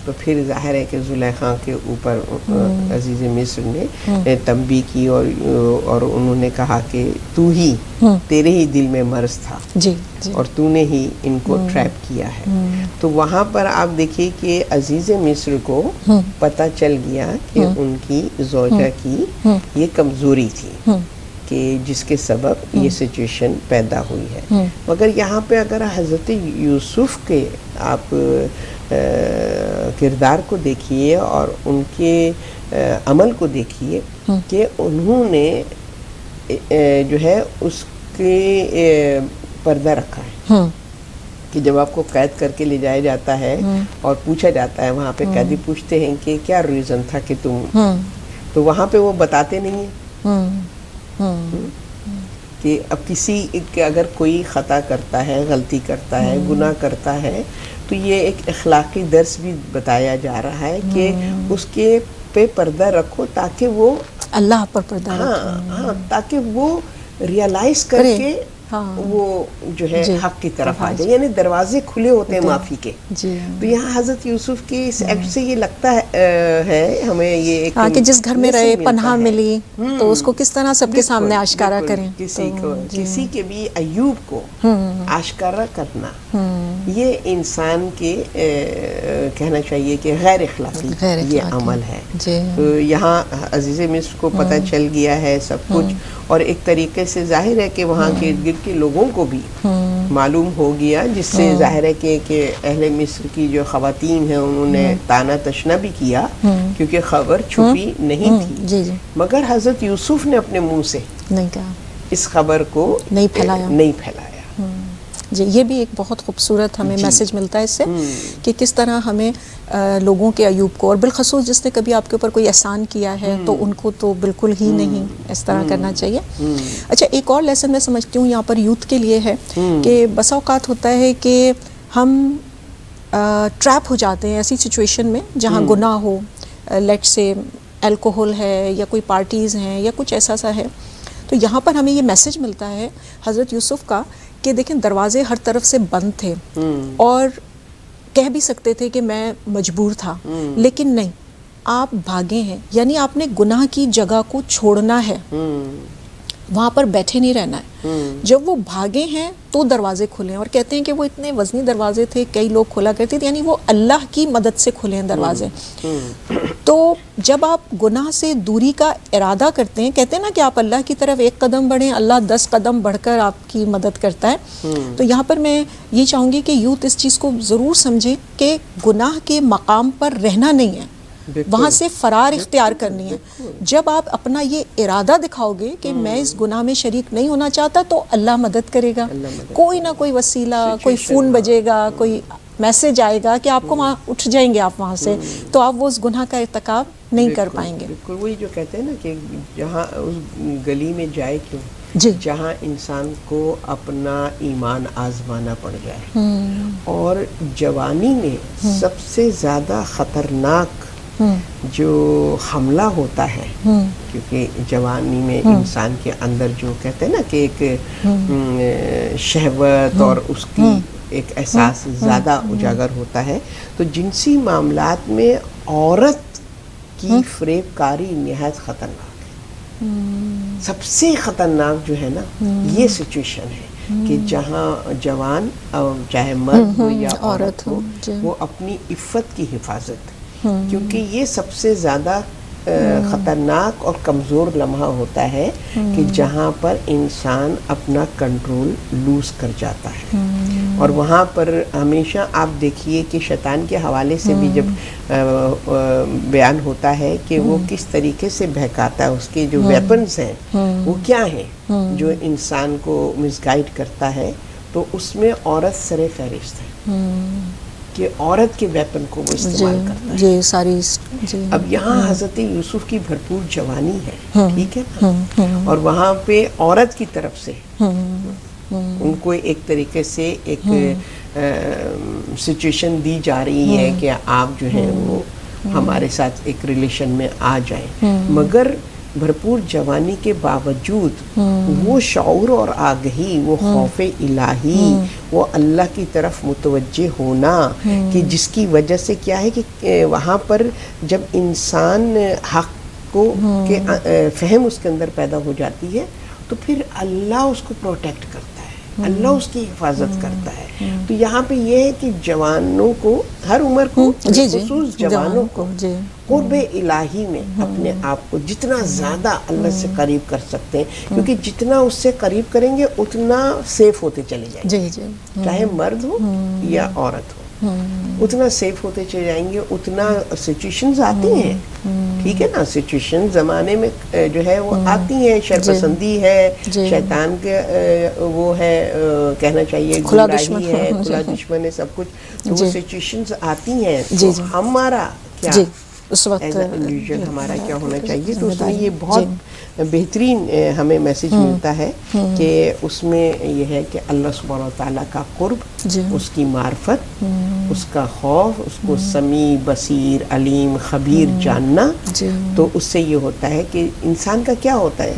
تو پھر ظاہر ہے کہ زلیخا کے اوپر عزیز مصر نے تنبیہ کی اور انہوں نے کہا کہ تو ہی, تیرے ہی دل میں مرض تھا اور تو نے ہی ان کو ٹریپ کیا ہے. تو وہاں پر آپ دیکھیے کہ عزیز مصر کو پتہ چل گیا کہ ان کی زوجہ کی یہ کمزوری تھی کہ جس کے سبب یہ سچویشن پیدا ہوئی ہے. مگر یہاں پہ اگر حضرت یوسف کے آپ کردار کو دیکھیے اور ان کے عمل کو دیکھیے کہ انہوں نے جو ہے اس کے پردہ رکھا ہے کہ جب آپ کو قید کر کے لے جایا جاتا ہے اور پوچھا جاتا ہے, وہاں پہ قیدی پوچھتے ہیں کہ کیا ریزن تھا کہ تم, تو وہاں پہ وہ بتاتے نہیں ہیں کہ اب کسی اگر کوئی خطا کرتا ہے, غلطی کرتا ہے, گناہ کرتا ہے, تو یہ ایک اخلاقی درس بھی بتایا جا رہا ہے کہ اس کے پہ پردہ رکھو تاکہ وہ اللہ پر پردہ رکھو, ہاں تاکہ وہ ریئلائز کر کے وہ جو ہے حق کی طرف آ جائے, یعنی دروازے کھلے ہوتے ہیں معافی کے. تو یہاں حضرت یوسف کی اس ایکٹ سے یہ لگتا ہے ہمیں یہ ایک کہ جس گھر میں رہے پناہ ملی تو اس کو کس طرح سب کے سامنے آشکارا کریں. کسی کے بھی ایوب کو آشکارا کرنا یہ انسان کے کہنا چاہیے کہ غیر اخلاقی یہ عمل ہے. تو یہاں عزیز مصر کو پتہ چل گیا ہے سب کچھ, اور ایک طریقے سے ظاہر ہے کہ وہاں کے ارد گرد کے لوگوں کو بھی معلوم ہو گیا, جس سے ظاہر ہے کہ اہل مصر کی جو خواتین ہیں انہوں نے تانا تشنا بھی کیا کیونکہ خبر چھپی نہیں تھی. مگر حضرت یوسف نے اپنے منہ سے نہیں کہا, اس خبر کو نہیں پھیلایا. جی, یہ بھی ایک بہت خوبصورت ہمیں میسج ملتا ہے اس سے کہ کس طرح ہمیں لوگوں کے عیوب کو, اور بالخصوص جس نے کبھی آپ کے اوپر کوئی احسان کیا ہے تو ان کو تو بالکل ہی نہیں اس طرح کرنا چاہیے. اچھا, ایک اور لیسن میں سمجھتی ہوں یہاں پر یوتھ کے لیے ہے کہ بسا اوقات ہوتا ہے کہ ہم ٹریپ ہو جاتے ہیں ایسی سچویشن میں جہاں گناہ ہو, لیٹ سے الکوہل ہے یا کوئی پارٹیز ہیں یا کچھ ایسا سا ہے. تو یہاں پر ہمیں یہ میسج ملتا ہے حضرت یوسف کا کہ دیکھیں دروازے ہر طرف سے بند تھے اور کہہ بھی سکتے تھے کہ میں مجبور تھا, لیکن نہیں, آپ بھاگے ہیں, یعنی آپ نے گناہ کی جگہ کو چھوڑنا ہے, وہاں پر بیٹھے نہیں رہنا ہے. جب وہ بھاگے ہیں تو دروازے کھلے ہیں, اور کہتے ہیں کہ وہ اتنے وزنی دروازے تھے, کئی لوگ کھولا کرتے تھے, یعنی وہ اللہ کی مدد سے کھلے ہیں دروازے. تو جب آپ گناہ سے دوری کا ارادہ کرتے ہیں, کہتے ہیں نا کہ آپ اللہ کی طرف ایک قدم بڑھیں, اللہ 10 قدم بڑھ کر آپ کی مدد کرتا ہے. تو یہاں پر میں یہ چاہوں گی کہ یوتھ اس چیز کو ضرور سمجھے کہ گناہ کے مقام پر رہنا نہیں ہے, وہاں سے فرار اختیار کرنی ہے. جب آپ اپنا یہ ارادہ دکھاؤ گے کہ میں اس گناہ میں شریک نہیں ہونا چاہتا تو اللہ مدد کرے گا. کوئی نہ کوئی وسیلہ, کوئی فون بجے گا, کوئی میسج آئے گا کہ آپ کو وہاں اٹھ جائیں گے آپ وہاں سے, تو آپ وہ اس گناہ کا ارتکاب نہیں کر پائیں گے. بالکل وہی جو کہتے ہیں نا کہ جہاں اس گلی میں جائے کیوں, جہاں انسان کو اپنا ایمان آزمانا پڑ جائے. اور جوانی میں سب سے زیادہ خطرناک جو حملہ ہوتا ہے, کیونکہ جوانی میں انسان کے اندر جو کہتے ہیں نا کہ ایک شہوت اور اس کی ایک احساس زیادہ اجاگر ہوتا ہے, تو جنسی معاملات میں عورت کی فریب کاری نہایت خطرناک ہے. سب سے خطرناک جو ہے نا یہ سچویشن ہے کہ جہاں جوان چاہے مرد ہو یا عورت ہو وہ اپنی عفت کی حفاظت, کیونکہ یہ سب سے زیادہ خطرناک اور کمزور لمحہ ہوتا ہے کہ جہاں پر انسان اپنا کنٹرول لوز کر جاتا ہے. اور وہاں پر ہمیشہ آپ دیکھیے کہ شیطان کے حوالے سے بھی جب بیان ہوتا ہے کہ وہ کس طریقے سے بہکاتا ہے، اس کے جو ویپنز ہیں وہ کیا ہیں جو انسان کو مس گائیڈ کرتا ہے، تو اس میں عورت سر فہرست ہے کہ عورت کے ویپن کو وہ استعمال کرتا ہے. جی ساری جی. اب یہاں حضرت یوسف کی بھرپور جوانی ہے، ٹھیک ہے نا، اور وہاں پہ عورت کی طرف سے ان کو ایک طریقے سے ایک سچویشن دی جا رہی ہے کہ آپ جو ہے وہ ہمارے ساتھ ایک ریلیشن میں آ جائیں، مگر بھرپور جوانی کے باوجود وہ شعور اور آگہی، وہ خوف الہی، وہ اللہ کی طرف متوجہ ہونا کہ جس کی وجہ سے کیا ہے کہ وہاں پر جب انسان حق کو کہ فہم اس کے اندر پیدا ہو جاتی ہے تو پھر اللہ اس کو پروٹیکٹ کرتا ہے، اللہ اس کی حفاظت کرتا ہے. تو یہاں پہ یہ ہے کہ جوانوں کو، ہر عمر کو، خصوص جوانوں کو قرب الہی میں اپنے آپ کو جتنا زیادہ اللہ سے قریب کر سکتے ہیں، کیونکہ جتنا اس سے قریب کریں گے اتنا سیف ہوتے چلے جائیں گے، چاہے مرد ہو یا عورت ہو، اتنا سیف ہوتے چلے جائیں گے. اتنا سچویشنز آتی ہیں، ٹھیک ہے نا، سچویشن زمانے میں جو ہے وہ آتی ہیں، شر پسندی ہے، شیطان کے وہ ہے، کہنا چاہیے گمراہی ہے، کھلا دشمن ہے، سب کچھ. تو وہ سچویشنز آتی ہیں، تو ہمارا کیا اس وقت انڈیویجول ہمارا کیا ہونا چاہیے. تو اس میں یہ بہت بہترین ہمیں میسج ملتا ہے کہ اس میں یہ ہے کہ اللہ سبحانہ وتعالیٰ کا قرب، اس کی معرفت، اس کا خوف، اس کو سمیع، بصیر، علیم، خبیر جاننا. تو اس سے یہ ہوتا ہے کہ انسان کا کیا ہوتا ہے،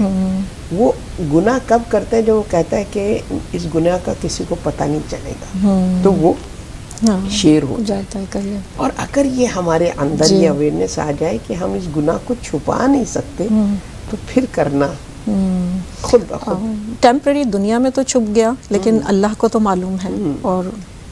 وہ گناہ کب کرتا ہے جب وہ کہتا ہے کہ اس گناہ کا کسی کو پتہ نہیں چلے گا، تو وہ شیر ہو جاتا ہے. اور اگر یہ ہمارے اندر یہ اویئرنیس آ جائے کہ ہم اس گناہ کو چھپا نہیں سکتے، تو پھر کرنا خود بخود. ٹیمپرری دنیا میں تو چھپ گیا، لیکن اللہ کو تو معلوم ہے. اور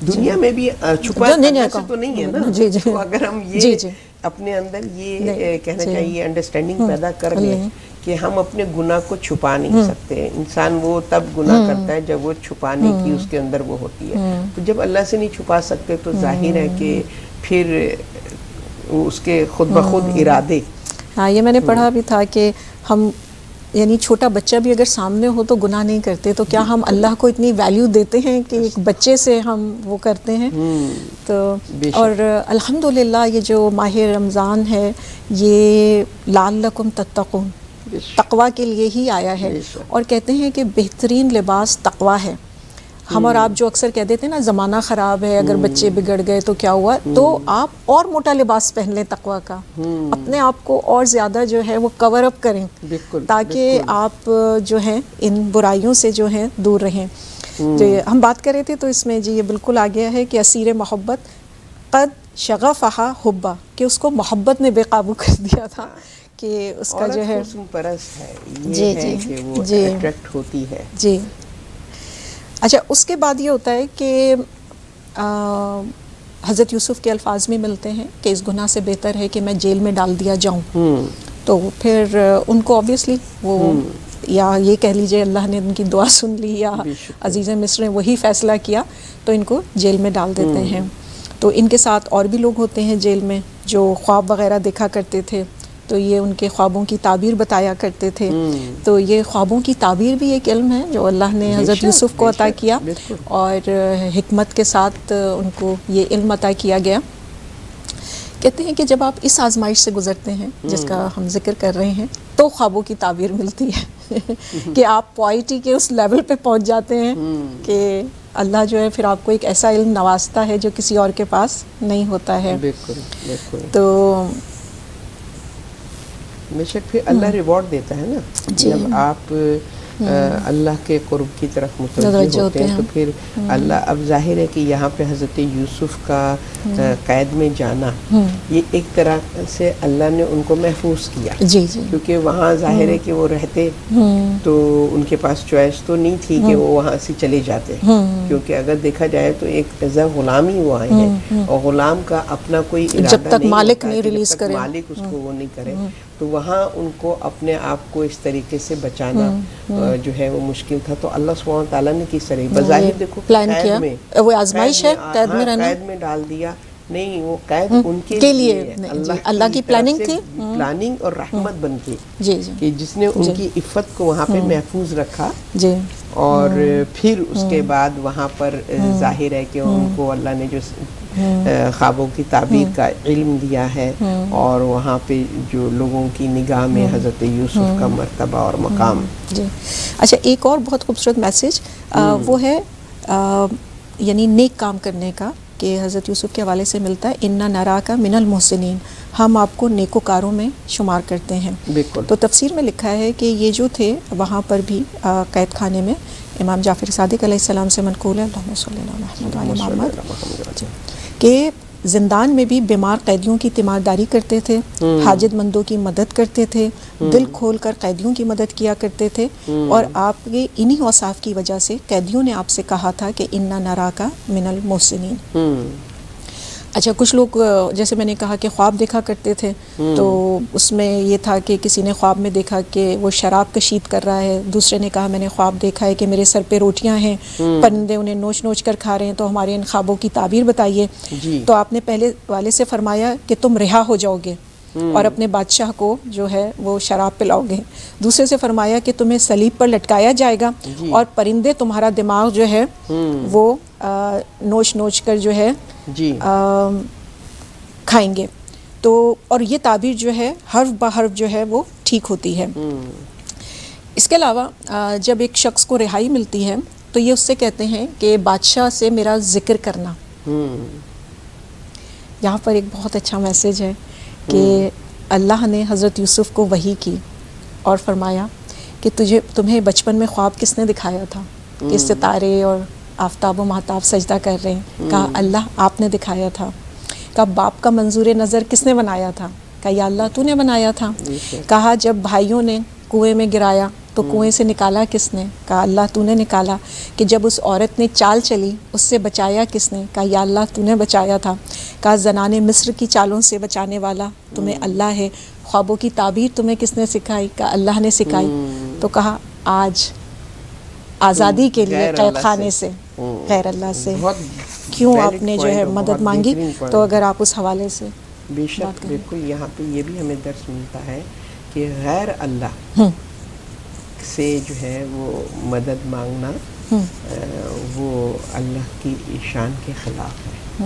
دنیا میں بھی چھپانے سے تو نہیں ہے نا. تو اگر ہم یہ اپنے اندر یہ کہنا چاہیے انڈرسٹینڈنگ پیدا کر لیں کہ ہم اپنے گناہ کو چھپا نہیں سکتے. انسان وہ تب گناہ کرتا ہے جب وہ چھپانے کی اس کے اندر وہ ہوتی ہے. تو جب اللہ سے نہیں چھپا سکتے تو ظاہر ہے کہ پھر اس کے خود بخود ارادے. ہاں، یہ میں نے پڑھا بھی تھا کہ ہم یعنی چھوٹا بچہ بھی اگر سامنے ہو تو گناہ نہیں کرتے، تو کیا ہم اللہ کو اتنی ویلیو دیتے ہیں کہ ایک بچے سے ہم وہ کرتے ہیں. تو اور الحمدللہ یہ جو ماہ رمضان ہے یہ لعلکم تتقون، تقوی کے لیے ہی آیا ہے. اور کہتے ہیں کہ بہترین لباس تقوی ہے. ہم اور آپ جو اکثر کہہ دیتے ہیں نا زمانہ خراب ہے، اگر بچے بگڑ گئے تو کیا ہوا، تو آپ اور موٹا لباس پہن لیں تقوی کا، اپنے آپ کو اور زیادہ جو ہے وہ کور اپ کریں تاکہ آپ جو ہیں ان برائیوں سے جو ہیں دور رہیں. ہم بات کر رہے تھے تو اس میں جی یہ بالکل آ گیا ہے کہ اسیر محبت قد شغفہا حبا، کہ اس کو محبت نے بے قابو کر دیا تھا، کہ اس کا جو ہے حسن پرست ہے، یہ ہے کہ وہ اٹریکٹ ہوتی ہے. جی اچھا، اس کے بعد یہ ہوتا ہے کہ حضرت یوسف کے الفاظ میں ملتے ہیں کہ اس گناہ سے بہتر ہے کہ میں جیل میں ڈال دیا جاؤں. تو پھر ان کو آبویسلی وہ یا یہ کہہ لیجئے اللہ نے ان کی دعا سن لی یا عزیز مصر نے وہی فیصلہ کیا تو ان کو جیل میں ڈال دیتے ہیں. تو ان کے ساتھ اور بھی لوگ ہوتے ہیں جیل میں جو خواب وغیرہ دیکھا کرتے تھے، تو یہ ان کے خوابوں کی تعبیر بتایا کرتے تھے. تو یہ خوابوں کی تعبیر بھی ایک علم ہے جو اللہ نے حضرت یوسف کو عطا کیا، اور حکمت کے ساتھ ان کو یہ علم عطا کیا گیا. کہتے ہیں کہ جب آپ اس آزمائش سے گزرتے ہیں جس کا ہم ذکر کر رہے ہیں تو خوابوں کی تعبیر ملتی ہے کہ آپ پوائٹی کے اس لیول پہ پہنچ جاتے ہیں کہ اللہ جو ہے پھر آپ کو ایک ایسا علم نوازتا ہے جو کسی اور کے پاس نہیں ہوتا ہے. تو بے شک پھر اللہ ریوارڈ دیتا ہے نا. جب آپ اللہ کے قرب کی طرف متوجہ ہوتے ہیں تو پھر اللہ، اب ظاہر ہے کہ یہاں پہ حضرت یوسف کا قید میں جانا یہ ایک طرح سے اللہ نے ان کو محفوظ کیا، کیونکہ وہاں ظاہر ہے کہ وہ رہتے تو ان کے پاس چوائس تو نہیں تھی کہ وہ وہاں سے چلے جاتے، کیونکہ اگر دیکھا جائے تو ایک ایز اے غلام ہی وہ آئے ہیں، اور غلام کا اپنا کوئی ارادہ جب تک مالک نہیں ریلیز کرے، مالک اس کو وہ نہیں کرے. تو وہاں ان کو اپنے آپ کو اس طریقے سے بچانا جو ہے وہ مشکل تھا. تو اللہ سبحانہ تعالیٰ نے کس طرح بظاہر دیکھو قید میں وہ آزمائش ہے قید میں رہنا, قید میں ڈال دیا. نہیں, وہ قید ان کے لیے اللہ کی پلاننگ تھی, پلاننگ اور رحمت بن کے کہ جس نے ان کی عفت کو وہاں پہ محفوظ رکھا. اور پھر اس کے بعد وہاں پر ظاہر ہے کہ ان کو اللہ نے جو خوابوں کی تعبیر کا علم دیا ہے, اور وہاں پہ جو لوگوں کی نگاہ میں حضرت یوسف کا مرتبہ اور مقام. اچھا, ایک اور بہت خوبصورت میسج وہ ہے یعنی نیک کام کرنے کا, کہ حضرت یوسف کے حوالے سے ملتا ہے انا نراک من المحسنین, ہم آپ کو نیکوکاروں میں شمار کرتے ہیں. بالکل. تو تفسیر میں لکھا ہے کہ یہ جو تھے وہاں پر بھی قید خانے میں امام جعفر صادق علیہ السلام سے منقول ہے اللہم صلی اللہ علیہ محمد, کہ زندان میں بھی بیمار قیدیوں کی تیمارداری کرتے تھے, حاجت مندوں کی مدد کرتے تھے, دل کھول کر قیدیوں کی مدد کیا کرتے تھے, اور آپ کے انہی اوصاف کی وجہ سے قیدیوں نے آپ سے کہا تھا کہ انا نراک من المحسنین. اچھا, کچھ لوگ جیسے میں نے کہا کہ خواب دیکھا کرتے تھے, تو اس میں یہ تھا کہ کسی نے خواب میں دیکھا کہ وہ شراب کشید کر رہا ہے, دوسرے نے کہا میں نے خواب دیکھا ہے کہ میرے سر پہ روٹیاں ہیں, پرندے انہیں نوچ نوچ کر کھا رہے ہیں, تو ہمارے ان خوابوں کی تعبیر بتائیے. تو آپ نے پہلے والے سے فرمایا کہ تم رہا ہو جاؤ گے اور اپنے بادشاہ کو جو ہے وہ شراب پلاؤ گے. دوسرے سے فرمایا کہ تمہیں صلیب پر لٹکایا جائے گا اور پرندے تمہارا دماغ جو ہے وہ نوچ نوچ کر جو ہے کھائیں گے. تو اور یہ تعبیر جو ہے حرف بہ حرف جو ہے وہ ٹھیک ہوتی ہے. اس کے علاوہ جب ایک شخص کو رہائی ملتی ہے تو یہ اس سے کہتے ہیں کہ بادشاہ سے میرا ذکر کرنا. یہاں پر ایک بہت اچھا میسج ہے کہ اللہ نے حضرت یوسف کو وحی کی اور فرمایا کہ تمہیں بچپن میں خواب کس نے دکھایا تھا کہ ستارے اور آفتاب و مہتاب سجدہ کر رہے ہیں؟ کہا اللہ آپ نے دکھایا تھا. کہا باپ کا منظور نظر کس نے بنایا تھا؟ کہا یا اللہ تو نے بنایا تھا. کہا جب بھائیوں نے کنویں میں گرایا تو کنویں سے نکالا کس نے؟ کہا اللہ تو نے نکالا. کہ جب اس عورت نے چال چلی اس سے بچایا کس نے؟ کہا یا اللہ تو نے بچایا تھا. کہا زنان مصر کی چالوں سے بچانے والا تمہیں اللہ ہے. خوابوں کی تعبیر تمہیں کس نے سکھائی؟ کہا اللہ نے سکھائی. تو کہا آج آزادی کے لیے قید خانے سے غیر اللہ سے کیوں آپ نے جو ہے مدد مانگی؟ تو اگر آپ اس حوالے سے بے شک بالکل یہاں پہ یہ بھی ہمیں درس ملتا ہے کہ غیر اللہ سے جو ہے وہ مدد مانگنا وہ اللہ کی شان کے خلاف ہے.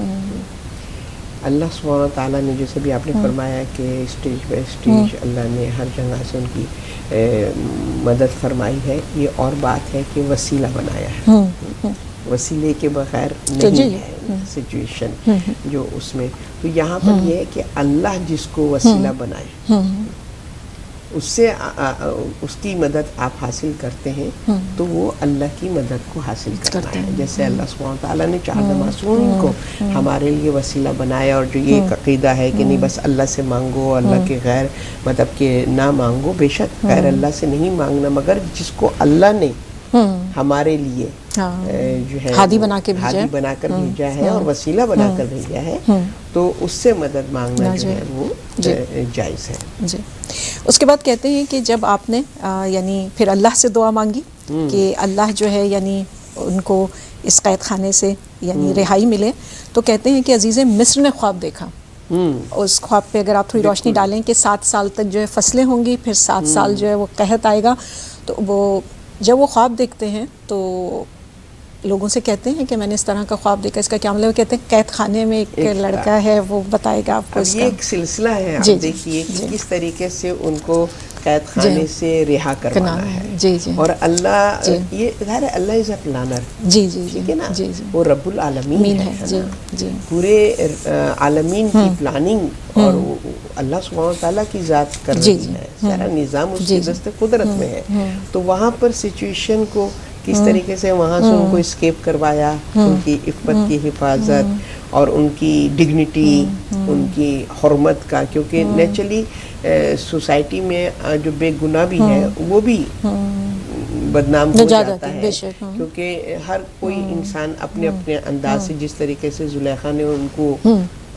اللہ سبحانہ تعالیٰ نے جیسے بھی آپ نے فرمایا کہ اسٹیج بائی اسٹیج اللہ نے ہر جگہ سے ان کی مدد فرمائی ہے. یہ اور بات ہے کہ وسیلہ بنایا ہے, وسیلے کے بغیر نہیں ہے سچویشن جو اس میں. تو یہاں پر یہ ہے کہ اللہ جس کو وسیلہ بنائے اس سے اس کی مدد آپ حاصل کرتے ہیں تو وہ اللہ کی مدد کو حاصل کرنا ہے. جیسے اللہ سبحانہ تعالیٰ نے چار معصومین کو ہمارے لیے وسیلہ بنایا, اور جو یہ ایک عقیدہ ہے کہ نہیں بس اللہ سے مانگو, اللہ کے غیر مطلب کہ نہ مانگو. بے شک غیر اللہ سے نہیں مانگنا, مگر جس کو اللہ نے ہمارے لیے جو ہے ہادی بنا کر بھیجا ہے اور وسیلہ بنا کر بھیجا ہے, تو اس سے مدد مانگنا جو ہے وہ جائز ہے. جی. اس کے بعد کہتے ہیں کہ جب آپ نے یعنی پھر اللہ سے دعا مانگی کہ اللہ جو ہے یعنی ان کو اس قید خانے سے یعنی رہائی ملے, تو کہتے ہیں کہ عزیز مصر نے خواب دیکھا. اس خواب پہ اگر آپ تھوڑی روشنی ڈالیں کہ 7 سال تک جو ہے فصلیں ہوں گی, پھر 7 سال جو ہے وہ قحط آئے گا. تو وہ جب وہ خواب دیکھتے ہیں تو لوگوں سے کہتے ہیں کہ میں نے اس طرح کا خواب دیکھا, اس کا کیا مطلب؟ کہتے ہیں قید خانے میں ایک لڑکا ہے, وہ بتائے گا آپ کو. یہ ایک سلسلہ ہے, آپ دیکھیے کہ کس طریقے سے ان کو قید خانے سے رہا کروانا ہے. اور اللہ یہ ظاہر ہے اللہ از اے پلانر, ٹھیک ہے نا, وہ رب العالمین ہے, پورے عالمین کی پلاننگ اور اللہ سبحانہ تعالیٰ کی ذات کر رہی ہے. سارا نظام اس کی دست قدرت میں ہے. تو وہاں پر سچویشن کو کس طریقے سے وہاں سے ان کو اسکیپ کروایا, ان کی عفت کی حفاظت اور ان کی ڈگنیٹی, ان کی حرمت کا, کیونکہ نیچرلی سوسائٹی میں جو بے گناہ بھی ہے وہ بھی بدنام ہو جاتا ہے, کیونکہ ہر کوئی انسان اپنے اپنے انداز سے, جس طریقے سے زلیخا نے ان کو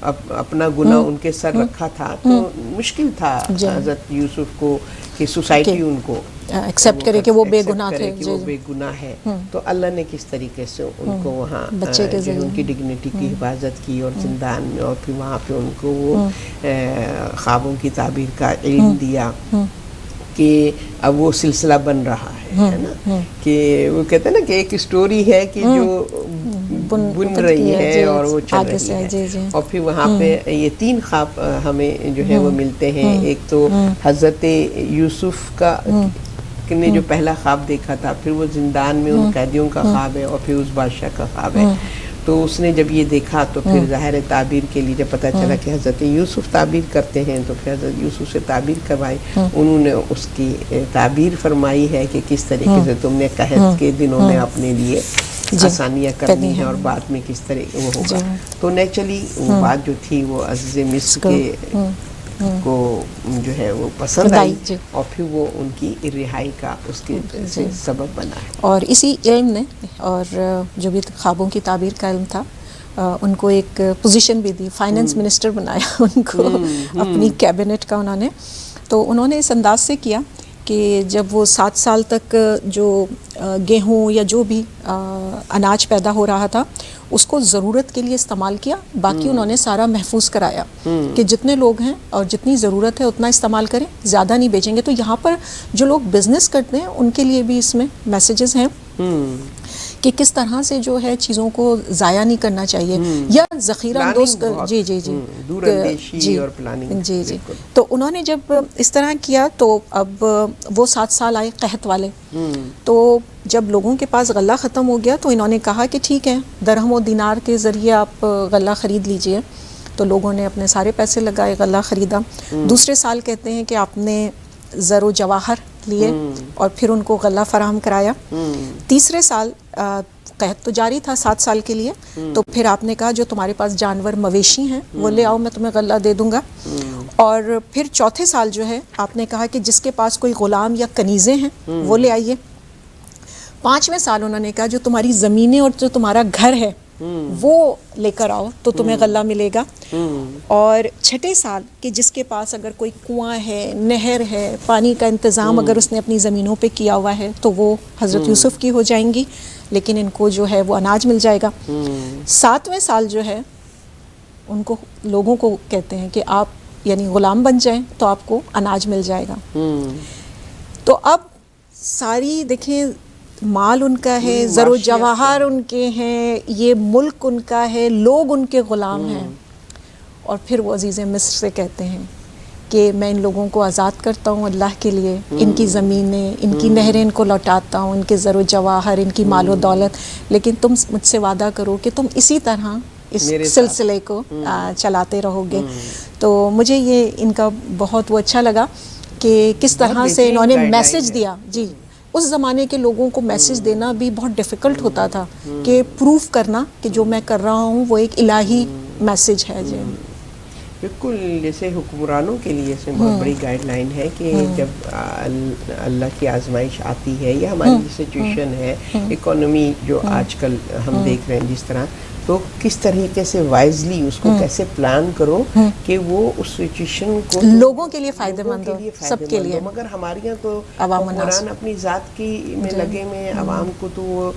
اپنا گناہ ان کے سر رکھا تھا تو مشکل تھا حضرت یوسف کو کہ سوسائٹی ان کو ایکسیپٹ کرے کہ وہ بے گناہ تھے، کہ وہ بے گناہ ہے. تو اللہ نے کس طریقے سے ان کو وہاں بچے کے جو ان کی ڈگنیٹی کی حفاظت کی اور زندان میں، اور پھر وہاں پہ ان کو وہ خوابوں کی تعبیر کا علم دیا کہ اب وہ سلسلہ بن رہا ہے نا، کہ وہ کہتے ہیں نا کہ ایک اسٹوری ہے کہ جو بن رہی ہے اور وہ چل رہی ہے. اور پھر وہاں پہ یہ 3 خواب ہمیں جو ہے وہ ملتے ہیں. ایک تو حضرت یوسف کا نے جو پہلا خواب دیکھا تھا، پھر وہ زندان میں ان قیدیوں کا خواب ہے، اور پھر اس بادشاہ کا خواب ہے. تو اس نے جب یہ دیکھا تو پھر ظاہر تعبیر کے لیے جب پتہ چلا کہ حضرت یوسف تعبیر کرتے ہیں تو پھر حضرت یوسف سے تعبیر کروائی. انہوں نے اس کی تعبیر فرمائی ہے کہ کس طریقے سے تم نے قحط کے دنوں میں اپنے لیے آسانیاں کرنی ہیں اور بعد میں کس طرح وہ ہوگا. تو نیچرلی وہ بات جو تھی وہ عزیز مصر کے کو جو ہے وہ پسند آئی، اور پھر وہ ان کی رہائی کا اس کے سے سبب بنا ہے. اور اسی علم نے، اور جو بھی خوابوں کی تعبیر کا علم تھا، ان کو ایک پوزیشن بھی دی، فائنانس منسٹر بنایا ان کو اپنی کیبنٹ کا انہوں نے. تو انہوں نے اس انداز سے کیا کہ جب وہ 7 سال تک جو گیہوں یا جو بھی اناج پیدا ہو رہا تھا اس کو ضرورت کے لیے استعمال کیا، باقی انہوں نے سارا محفوظ کرایا کہ جتنے لوگ ہیں اور جتنی ضرورت ہے اتنا استعمال کریں، زیادہ نہیں بیچیں گے. تو یہاں پر جو لوگ بزنس کرتے ہیں ان کے لیے بھی اس میں میسیجز ہیں کہ کس طرح سے جو ہے چیزوں کو ضائع نہیں کرنا چاہیے یا ذخیرہ اندوز جی. تو انہوں نے جب اس طرح کیا تو اب وہ 7 سال آئے قحط والے. تو جب لوگوں کے پاس غلہ ختم ہو گیا تو انہوں نے کہا کہ ٹھیک ہے، درہم و دینار کے ذریعے آپ غلہ خرید لیجئے. تو لوگوں نے اپنے سارے پیسے لگائے، غلہ خریدا. دوسرے سال کہتے ہیں کہ آپ نے زر و جواہر لیے اور پھر ان کو غلہ فراہم کرایا. تیسرے سال قحط تو جاری تھا 7 سال کے لیے، تو پھر آپ نے کہا جو تمہارے پاس جانور مویشی ہیں وہ لے آؤ، میں تمہیں غلہ دے دوں گا. اور پھر چوتھے سال جو ہے آپ نے کہا کہ جس کے پاس کوئی غلام یا کنیزیں ہیں وہ لے آئیے. 5ویں سال انہوں نے کہا جو تمہاری زمینیں اور جو تمہارا گھر ہے وہ لے کر آؤ تو تمہیں غلہ ملے گا. اور 6ٹھے سال کہ جس کے پاس اگر کوئی کنواں ہے، نہر ہے، پانی کا انتظام اگر اس نے اپنی زمینوں پہ کیا ہوا ہے تو وہ حضرت یوسف کی ہو جائیں گی، لیکن ان کو جو ہے وہ اناج مل جائے گا. 7ویں سال جو ہے ان کو لوگوں کو کہتے ہیں کہ آپ یعنی غلام بن جائیں تو آپ کو اناج مل جائے گا. تو اب ساری دیکھیں مال ان کا ہے، زر و جواہر ان کے ہیں، یہ ملک ان کا ہے، لوگ ان کے غلام ہیں. اور پھر وہ عزیز مصر سے کہتے ہیں کہ میں ان لوگوں کو آزاد کرتا ہوں اللہ کے لیے، ان کی زمینیں، ان کی نہریں ان کو لوٹاتا ہوں، ان کے زر و جواہر، ان کی مال و دولت، لیکن تم مجھ سے وعدہ کرو کہ تم اسی طرح اس سلسلے کو چلاتے رہو گے. تو مجھے یہ ان کا بہت وہ اچھا لگا کہ کس طرح سے انہوں نے میسج دیا. جی، اس زمانے کے لوگوں کو میسج دینا بھی بہت ڈیفیکلٹ ہوتا تھا کہ پروف کرنا کہ جو میں کر رہا ہوں وہ ایک الہی میسج ہے. جی بالکل، جیسے حکمرانوں کے لیے اس میں بہت بڑی گائیڈ لائن ہے کہ جب اللہ کی آزمائش آتی ہے یا ہماری سچویشن ہے، اکانومی جو آج کل ہم دیکھ رہے ہیں جس طرح، تو کس طریقے سے وائزلی اس کو کیسے پلان کرو کہ وہ اس سچویشن کو لوگوں کے لیے فائدہ مند ہو، سب کے لیے. مگر ہمارے یہاں تو حکمران اپنی ذات کی میں لگے میں عوام کو تو وہ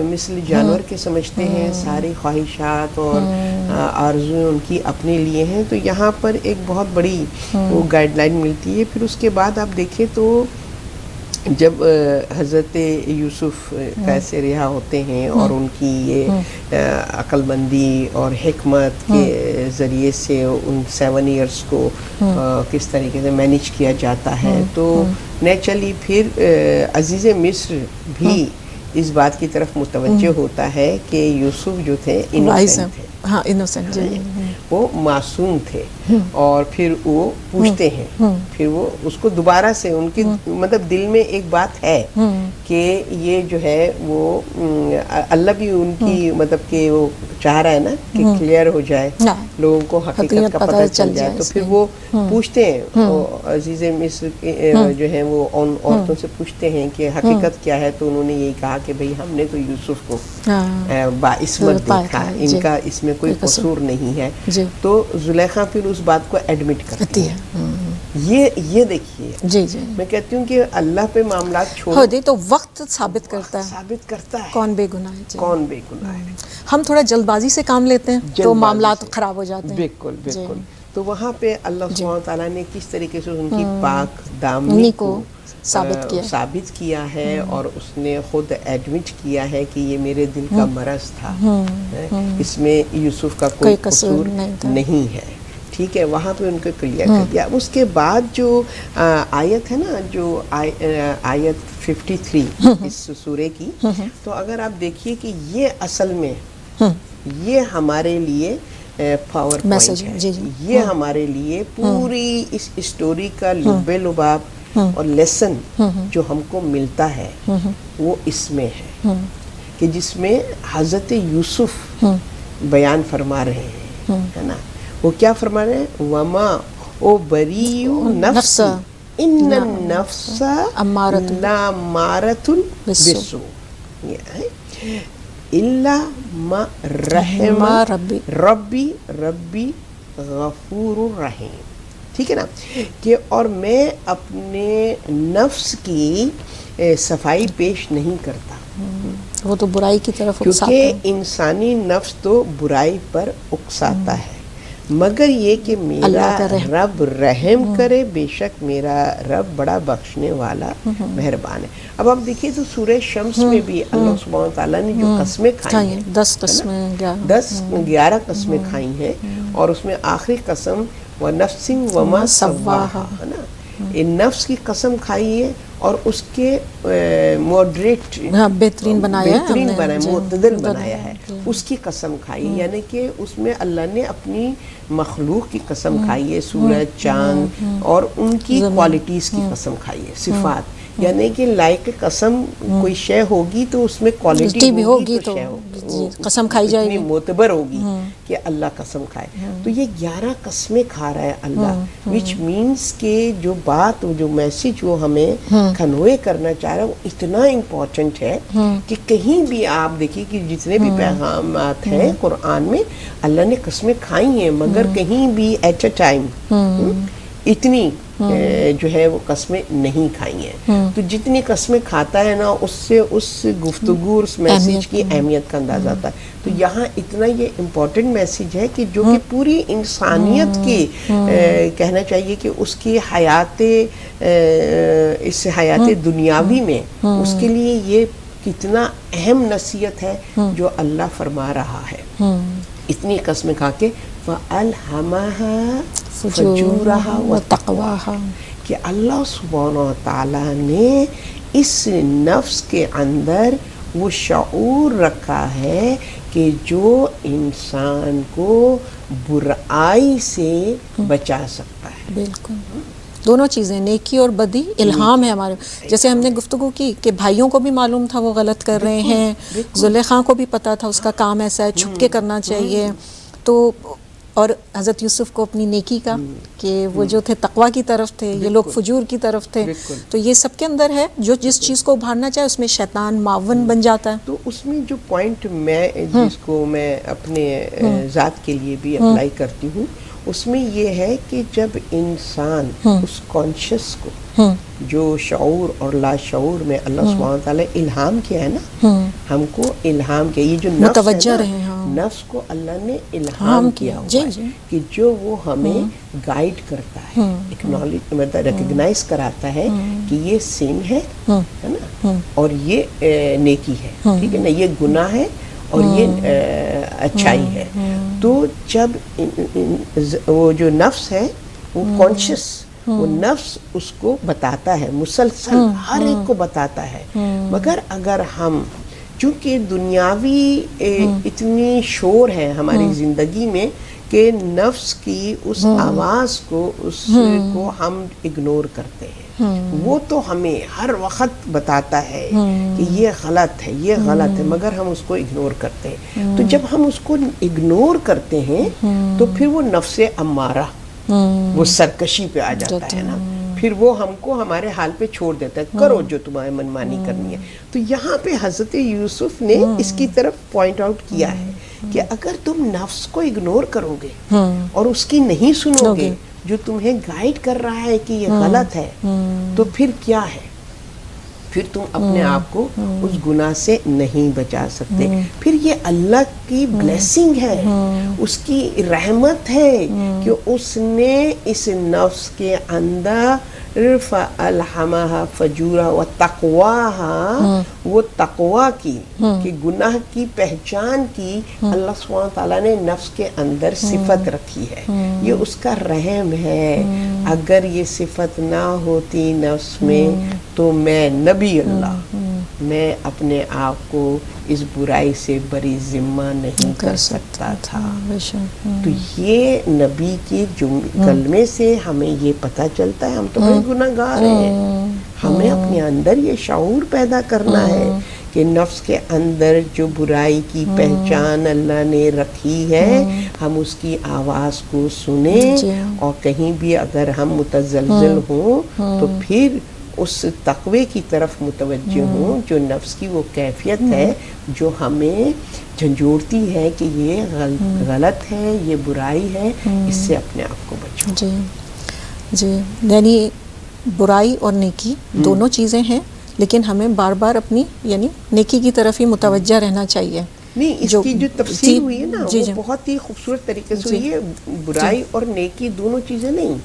مثل جانور کے سمجھتے ہیں، ساری خواہشات اور آرزویں ان کی اپنے لیے ہیں. تو یہاں پر ایک بہت بڑی وہ گائیڈ لائن ملتی ہے. پھر اس کے بعد آپ دیکھیں تو جب حضرت یوسف کیسے رہا ہوتے ہیں اور ان کی یہ عقل مندی اور حکمت کے ذریعے سے ان 7 ایئرس کو کس طریقے سے مینیج کیا جاتا ہے، تو نیچرلی پھر عزیز مصر بھی اس بات کی طرف متوجہ ہوتا ہے کہ یوسف جو تھے انوسینٹ تھے. ہاں انوسینٹ، جی وہ معصوم تھے. اور پھر وہ پوچھتے ہیں، پھر وہ اس کو دوبارہ سے ان کی مطلب دل میں ایک بات ہے کہ یہ جو ہے وہ اللہ بھی ان کی مطلب کہ وہ چاہ رہا ہے نا کہ کلیئر ہو جائے، لوگوں کو حقیقت کا پتہ چل جائے. تو پھر وہ پوچھتے ہیں، عزیز مصر جو ہیں وہ ان عورتوں سے پوچھتے ہیں کہ حقیقت کیا ہے. تو انہوں نے یہی کہا کہ بھئی ہم نے تو یوسف کو باعصمت دیکھا، ان کا اس میں میں کوئی قصور نہیں ہے. جی. تو زلیخا پھر اس بات کو ایڈمٹ کرتی ہے. یہ دیکھیے جی جی میں کہتی ہوں کہ اللہ پہ معاملات ہو دے تو وقت ثابت کرتا ہے ثابت کرتا ہے کون بے گناہ ہے. کون بے گناہ ہے. ہم تھوڑا جلد بازی سے کام لیتے ہیں تو معاملات خراب ہو جاتے ہیں. بالکل بالکل. تو وہاں پہ اللہ سبحانہ تعالیٰ نے کس طریقے سے ان کی پاک دامنی کو ثابت کیا ہے اور اس نے خود ایڈمٹ کیا ہے کہ یہ میرے دل کا مرض تھا, اس میں یوسف کا کوئی قصور نہیں ہے. ٹھیک ہے, وہاں پہ ان کو کلیئر کر دیا. اس کے بعد جو آیت ہے نا, جو آیت 53 اس سورے کی, تو اگر آپ دیکھیے کہ یہ اصل میں یہ ہمارے لیے پاور پوائنٹ ہے. یہ ہمارے لیے پوری اس اسٹوری کا لب لباب اور لیسن جو ہم کو ملتا ہے وہ اس میں ہے, کہ جس میں حضرت یوسف بیان فرما رہے ہیں, ہے نا. وہ کیا فرما رہے ہیں؟ وما او بریء نفس ان النفس لامارۃ بالسوء الا ما رحم ربی غفور الرحیم. ٹھیک ہے نا, کہ اور میں اپنے نفس کی صفائی پیش نہیں کرتا, وہ تو برائی کی طرف اکساتا ہے, کیونکہ انسانی نفس تو برائی پر اکساتا ہے, مگر یہ کہ میرا رب رحم کرے, بے شک میرا رب بڑا بخشنے والا مہربان ہے. اب آپ دیکھیے تو سورہ شمس میں بھی اللہ سبحانہ تعالیٰ نے جو قسمیں کھائی ہیں, 11 قسمیں کھائی ہیں, اور اس میں آخری قسم وَنَفْسٍ وَمَا سَوَّاهَا ہے نا, نفس کی قسم کھائی ہے اور اس کے ماڈریٹ بہترین بنایا ہے, معتدل بنایا ہے, اس کی قسم کھائی. یعنی کہ اس میں اللہ نے اپنی مخلوق کی قسم کھائی ہے, سورج چاند اور ان کی کوالٹیز کی قسم کھائی ہے, صفات. یعنی کہ لائق قسم کوئی شے ہوگی تو اس میں کوالٹی بھی ہوگی, تو شے ہوگی قسم کھائی جائے گی, معتبر ہوگی کہ اللہ قسم کھائے. تو یہ 11 قسمیں کھا رہا ہے اللہ, وچ مینس کہ جو بات جو میسج وہ ہمیں کنوے کرنا چاہ رہا ہے وہ اتنا امپورٹنٹ ہے کہ کہیں بھی آپ دیکھیے کہ جتنے بھی پیغامات ہیں قرآن میں اللہ نے قسمیں کھائی ہیں, مگر کہیں بھی ایٹ اے ٹائم اتنی جو ہے وہ قسمیں نہیں کھائی ہیں. تو جتنی قسمیں کھاتا ہے نا, اس سے اس گفتگو اس میسیج کی اہمیت کا اندازہ آتا ہے. تو یہاں اتنا یہ امپورٹنٹ میسیج ہے کہ جو کہ پوری انسانیت کی کہنا چاہیے کہ اس کی حیات اس حیات دنیاوی میں اس کے لیے یہ کتنا اہم نصیحت ہے جو اللہ فرما رہا ہے. اتنی قسمیں کھا کے فَأَلْهَمَهَا فُجُورَهَا وَتَقْوَاهَا, کہ اللہ سبحانہ تعالیٰ نے اس نفس کے اندر وہ شعور رکھا ہے کہ جو انسان کو برائی سے بچا سکتا ہے. بالکل, دونوں چیزیں, نیکی اور بدی الہام ہے ہمارے. جیسے ہم نے گفتگو کی کہ بھائیوں کو بھی معلوم تھا وہ غلط کر رہے ہیں, زلیخا کو بھی پتا تھا اس کا کام ایسا ہے, چھپ کے کرنا چاہیے. تو اور حضرت یوسف کو اپنی نیکی کا کہ وہ جو تھے تقوی کی طرف تھے, یہ لوگ فجور کی طرف تھے. تو یہ سب کے اندر ہے, جو جس چیز کو ابھارنا چاہے اس میں شیطان معاون بن جاتا ہے. تو اس میں جو پوائنٹ میں جس کو میں اپنے ذات کے لیے بھی اپلائی کرتی ہوں, اس میں یہ ہے کہ جب انسان اس کانشیس کو جو شعور اور لاشعور میں اللہ سبحانہ تعالیٰ الہام کیا ہے نا, ہم کو الہام کیا, یہ جو نفس ہے نا, نفس کو اللہ نے الہام کیا ہوا ہے کہ جو وہ ہمیں گائیڈ کرتا ہے, اکنالج مطلب ریکگنائز کراتا ہے کہ یہ سین ہے نا, اور یہ نیکی ہے, ٹھیک ہے نا, یہ گناہ ہے اور یہ اچھائی ہے. تو جب وہ جو نفس ہے وہ کانشیس, وہ نفس اس کو بتاتا ہے, مسلسل ہر ایک کو بتاتا ہے. مگر اگر ہم چونکہ دنیاوی اتنی شور ہے ہماری زندگی میں کہ نفس کی اس آواز کو اس کو ہم اگنور کرتے ہیں. وہ تو ہمیں ہر وقت بتاتا ہے کہ یہ غلط ہے, یہ غلط ہے, مگر ہم اس کو اگنور کرتے ہیں. تو جب ہم اس کو اگنور کرتے ہیں تو پھر وہ نفس امارہ وہ سرکشی پہ آ جاتا ہے نا, پھر وہ ہم کو ہمارے حال پہ چھوڑ دیتا ہے, کرو جو تمہیں منمانی کرنی ہے. تو یہاں پہ حضرت یوسف نے اس کی طرف پوائنٹ آؤٹ کیا ہے کہ اگر تم نفس کو اگنور کرو گے اور اس کی نہیں سنو گے جو تمہیں گائیڈ کر رہا ہے کہ یہ غلط ہے، تو پھر کیا ہے؟ پھر تم اپنے آپ کو اس گناہ سے نہیں بچا سکتے. پھر یہ اللہ کی بلیسنگ ہے، اس کی رحمت ہے کہ اس نے اس نفس کے اندر فَأَلْحَمَهَا فَجُورَهَا وَتَقْوَاهَا، وہ تقوی کی کہ گناہ کی پہچان کی اللہ سبحانہ وتعالیٰ نے نفس کے اندر صفت رکھی ہے. یہ اس کا رحم ہے. اگر یہ صفت نہ ہوتی نفس میں تو میں نبی اللہ میں اپنے آپ کو اس برائی سے بری ذمہ نہیں کر سکتا تھا. تو یہ نبی کے کلمے سے ہمیں یہ پتہ چلتا ہے ہم تو بڑے گناہ گار ہیں. ہمیں اپنے اندر یہ شعور پیدا کرنا ہے کہ نفس کے اندر جو برائی کی پہچان اللہ نے رکھی ہے ہم اس کی آواز کو سنیں، اور کہیں بھی اگر ہم متزلزل ہوں تو پھر اس تقوی کی طرف متوجہ ہوں جو نفس کی وہ کیفیت ہے جو ہمیں جھنجھوڑتی ہے کہ یہ غلط ہے، یہ برائی ہے، اس سے اپنے آپ کو بچاؤ. جی جی، یعنی برائی اور نیکی دونوں چیزیں ہیں، لیکن ہمیں بار بار اپنی یعنی نیکی کی طرف ہی متوجہ رہنا چاہیے. نہیں، اس کی جو تفسیر ہوئی ہے نا وہ بہت ہی خوبصورت طریقے سے ہوئی ہے. برائی اور نیکی دونوں چیزیں نہیں،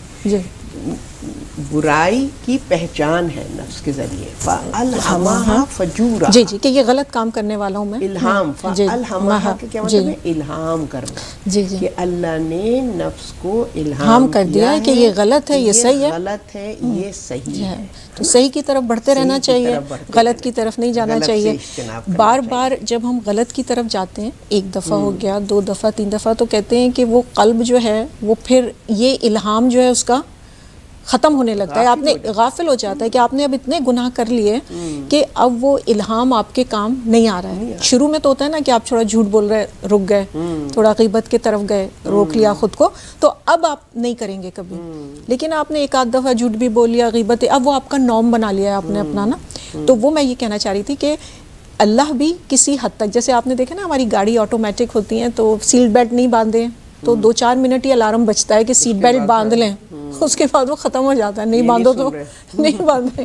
برائی کی پہچان ہے نفس کے ذریعے. فَأَلْحَمَهَا فَجُورَهَا، جی جی، کہ یہ غلط کام کرنے والا ہوں میں. الہام، فَأَلْحَمَهَا کا کیا مطلب ہے؟ الہام کرنا. جی جی، کہ اللہ نے نفس کو الہام کر دیا ہے کہ یہ غلط ہے، یہ صحیح ہے، غلط ہے، یہ صحیح ہے. تو صحیح کی طرف بڑھتے رہنا چاہیے، غلط کی طرف نہیں جانا چاہیے. بار بار جب ہم غلط کی طرف جاتے ہیں، ایک دفعہ ہو گیا، 2 دفعہ 3 دفعہ، تو کہتے ہیں کہ وہ قلب جو ہے وہ پھر یہ الہام جو ہے اس کا ختم ہونے لگتا ہے. آپ نے غافل ہو جاتا ہے کہ آپ نے اب اتنے گناہ کر لیے کہ اب وہ الہام آپ کے کام نہیں آ رہا ہے. شروع میں تو ہوتا ہے نا کہ آپ تھوڑا جھوٹ بول رہے رک گئے، تھوڑا غیبت کی طرف گئے، روک لیا خود کو، تو اب آپ نہیں کریں گے کبھی. لیکن آپ نے 1 آدھ دفعہ جھوٹ بھی بول لیا، غیبت، اب وہ آپ کا نام بنا لیا ہے آپ نے اپنا نا. تو وہ میں یہ کہنا چاہ رہی تھی کہ اللہ بھی کسی حد تک، جیسے آپ نے دیکھا نا ہماری گاڑی آٹومیٹک ہوتی ہیں تو سیٹ بیلٹ نہیں باندھے تو 2-4 منٹ ہی الارم بچتا ہے کہ سیٹ بیلٹ باندھ لیں، اس کے بعد وہ ختم ہو جاتا ہے، نہیں باندھو تو نہیں باندھے.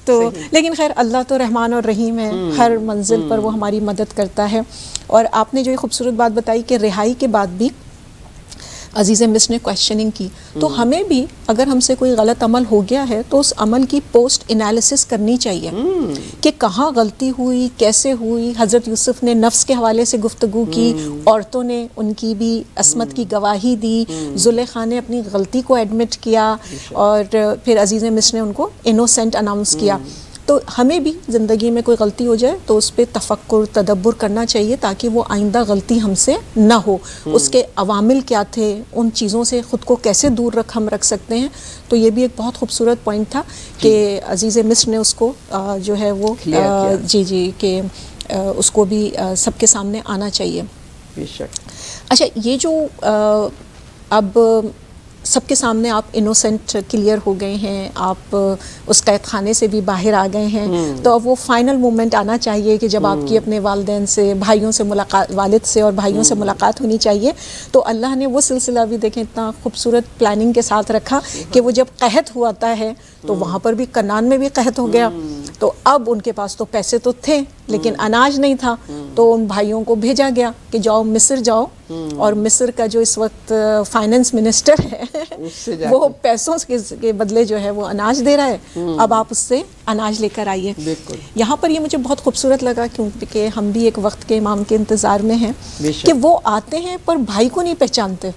تو لیکن خیر اللہ تو رحمان اور رحیم ہے، ہر منزل پر وہ ہماری مدد کرتا ہے. اور آپ نے جو یہ خوبصورت بات بتائی کہ رہائی کے بعد بھی عزیز مس نے کویشچننگ کی، تو ہمیں بھی اگر ہم سے کوئی غلط عمل ہو گیا ہے تو اس عمل کی پوسٹ انالیسس کرنی چاہیے کہ کہاں غلطی ہوئی، کیسے ہوئی. حضرت یوسف نے نفس کے حوالے سے گفتگو کی، عورتوں نے ان کی بھی عصمت کی گواہی دی، زلیخا نے اپنی غلطی کو ایڈمٹ کیا، اور پھر عزیز مس نے ان کو انوسینٹ اناؤنس کیا. تو ہمیں بھی زندگی میں کوئی غلطی ہو جائے تو اس پہ تفکر تدبر کرنا چاہیے تاکہ وہ آئندہ غلطی ہم سے نہ ہو. اس کے عوامل کیا تھے، ان چیزوں سے خود کو کیسے دور ہم رکھ سکتے ہیں. تو یہ بھی ایک بہت خوبصورت پوائنٹ تھا کہ عزیز مصر نے اس کو جو ہے وہ جی جی کہ اس کو بھی سب کے سامنے آنا چاہیے. اچھا، یہ جو اب سب کے سامنے آپ انوسینٹ کلیئر ہو گئے ہیں، آپ اس قید خانے سے بھی باہر آ گئے ہیں، تو اب وہ فائنل مومنٹ آنا چاہیے کہ جب آپ کی اپنے والدین سے، بھائیوں سے ملاقات، والد سے اور بھائیوں سے ملاقات ہونی چاہیے. تو اللہ نے وہ سلسلہ بھی دیکھیں اتنا خوبصورت پلاننگ کے ساتھ رکھا کہ وہ جب قحط ہوا ہے تو وہاں پر بھی کنعان میں بھی قحط ہو گیا. تو اب ان کے پاس تو پیسے تو تھے لیکن اناج نہیں تھا، تو ان بھائیوں کو بھیجا گیا کہ جاؤ مصر جاؤ، اور مصر کا جو اس وقت فائننس منسٹر ہے وہ پیسوں کے بدلے جو ہے وہ اناج دے رہا ہے، اب آپ اس سے اناج لے کر آئیے. یہاں پر یہ مجھے بہت خوبصورت لگا کیونکہ ہم بھی ایک وقت کے امام کے انتظار میں ہیں کہ وہ آتے ہیں پر بھائی کو نہیں پہچانتے.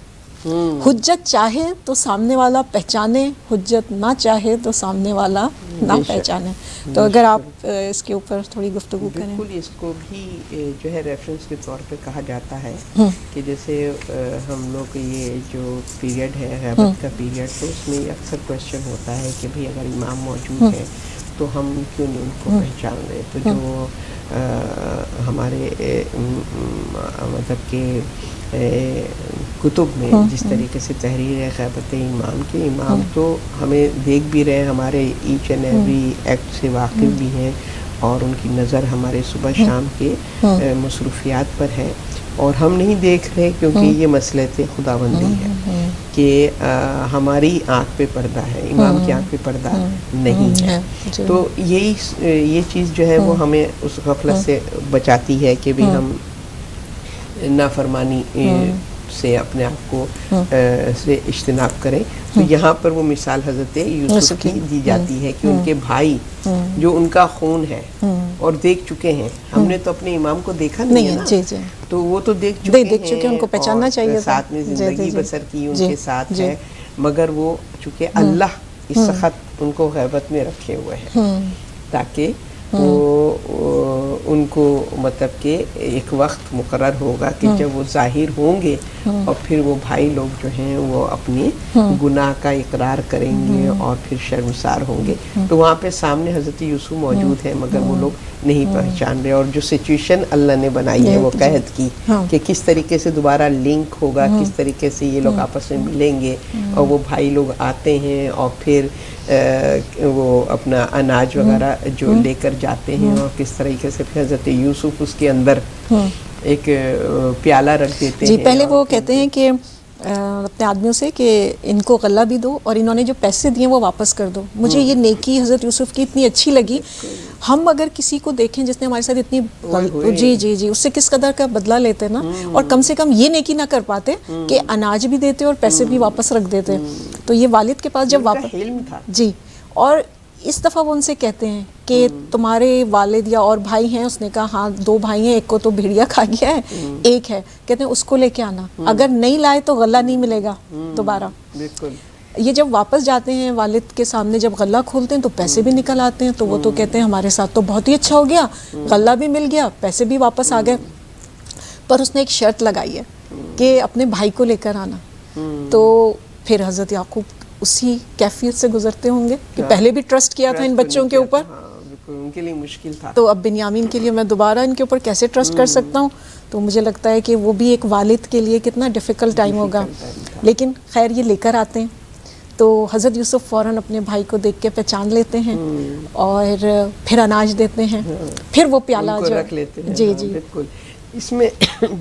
حجت چاہے تو سامنے والا پہچانے، حجت نہ چاہے تو سامنے والا نہ پہچانے. تو اگر آپ اس کے اوپر تھوڑی گفتگو کریں. بالکل، اس کو بھی جو ہے ریفرنس کے طور پہ کہا جاتا ہے کہ جیسے ہم لوگ یہ جو پیریڈ ہے غیبت کا پیریڈ، تو اس میں اکثر کویشچن ہوتا ہے کہ بھئی اگر امام موجود ہیں تو ہم کیوں نہیں ان کو پہچان رہے. تو جو ہمارے مطلب کہ کتب میں جس طریقے سے تحریر ہے غیبت امام کے، امام تو ہمیں دیکھ بھی رہے ہیں، ہمارے ایچ اینڈ ایوری ایکٹ سے واقف بھی ہیں، اور ان کی نظر ہمارے صبح شام کے مصروفیات پر ہے. اور ہم نہیں دیکھ رہے کیونکہ یہ مصلحت خداوندی ہے کہ ہماری آنکھ پہ پردہ ہے، امام کی آنکھ پہ پردہ نہیں ہے. تو یہ چیز جو ہے وہ ہمیں اس غفلت سے بچاتی ہے کہ بھی ہم نافرمانی سے اپنے آپ کو سے اجتناب کریں. تو یہاں پر وہ مثال حضرت یوسف کی دی جاتی ہے کہ ان کے بھائی جو ان کا خون ہے اور دیکھ چکے ہیں، ہم نے تو اپنے امام کو دیکھا نہیں ہے نا، تو وہ تو دیکھ چکے ہیں، ان کو پہچاننا چاہیے، ساتھ میں زندگی بسر کی ان کے ساتھ ہے، مگر وہ چونکہ اللہ اس سخت ان کو غیبت میں رکھے ہوئے ہیں تاکہ وہ ان کو مطلب کہ ایک وقت مقرر ہوگا کہ جب وہ ظاہر ہوں گے اور پھر وہ بھائی لوگ جو ہیں وہ اپنی گناہ کا اقرار کریں گے اور پھر شرمسار ہوں گے. تو وہاں پہ سامنے حضرت یوسف موجود ہیں مگر وہ لوگ نہیں پہچان رہے، اور جو سچویشن اللہ نے بنائی ہے وہ قحط کی کہ کس طریقے سے دوبارہ لنک ہوگا، کس طریقے سے یہ لوگ آپس میں ملیں گے، اور وہ بھائی لوگ آتے ہیں اور پھر وہ اپنا اناج وغیرہ جو لے کر جاتے ہیں، اور کس طریقے سے پھر حضرت یوسف اس کے اندر ایک پیالہ رکھ دیتے ہیں. پہلے وہ کہتے ہیں کہ اپنے آدمیوں سے کہ ان کو غلہ بھی دو اور انہوں نے جو پیسے دیے وہ واپس کر دو. مجھے یہ نیکی حضرت یوسف کی اتنی اچھی لگی. ہم اگر کسی کو دیکھیں جس نے ہمارے ساتھ اتنی جی اس سے کس قدر کا بدلہ لیتے نا، اور کم سے کم یہ نیکی نہ کر پاتے کہ اناج بھی دیتے اور پیسے بھی واپس رکھ دیتے. تو یہ والد کے پاس جب واپس جی، اور اس دفعہ وہ ان سے کہتے ہیں کہ تمہارے والد یا اور بھائی ہیں؟ اس نے کہا ہاں 2 بھائی ہیں، ایک کو تو بھیڑیا کھا گیا ہے، ایک ہے. کہتے ہیں اس کو لے کے آنا، اگر نہیں لائے تو غلہ نہیں ملے گا دوبارہ. بالکل. یہ جب واپس جاتے ہیں والد کے سامنے جب غلہ کھولتے ہیں تو پیسے بھی نکل آتے ہیں، تو وہ تو کہتے ہیں ہمارے ساتھ تو بہت ہی اچھا ہو گیا، غلہ بھی مل گیا، پیسے بھی واپس آ گئے. پر اس نے ایک شرط لگائی ہے کہ اپنے بھائی کو لے کر آنا. تو پھر حضرت یعقوب اسی کیفیت سے گزرتے ہوں گے کہ پہلے بھی ٹرسٹ کیا تھا ان بچوں کے اوپر، ان کے لیے مشکل تھا، تو اب بنیامین کے لیے میں دوبارہ ان کے اوپر کیسے ٹرسٹ کر سکتا ہوں. تو مجھے لگتا ہے کہ وہ بھی ایک والد کے لیے کتنا ڈیفیکلٹ ٹائم ہوگا. لیکن خیر یہ لے کر آتے ہیں تو حضرت یوسف فوراً اپنے بھائی کو دیکھ کے پہچان لیتے ہیں اور پھر اناج دیتے ہیں، پھر وہ پیالہ جو رکھ لیتے ہیں. جی بالکل. اس میں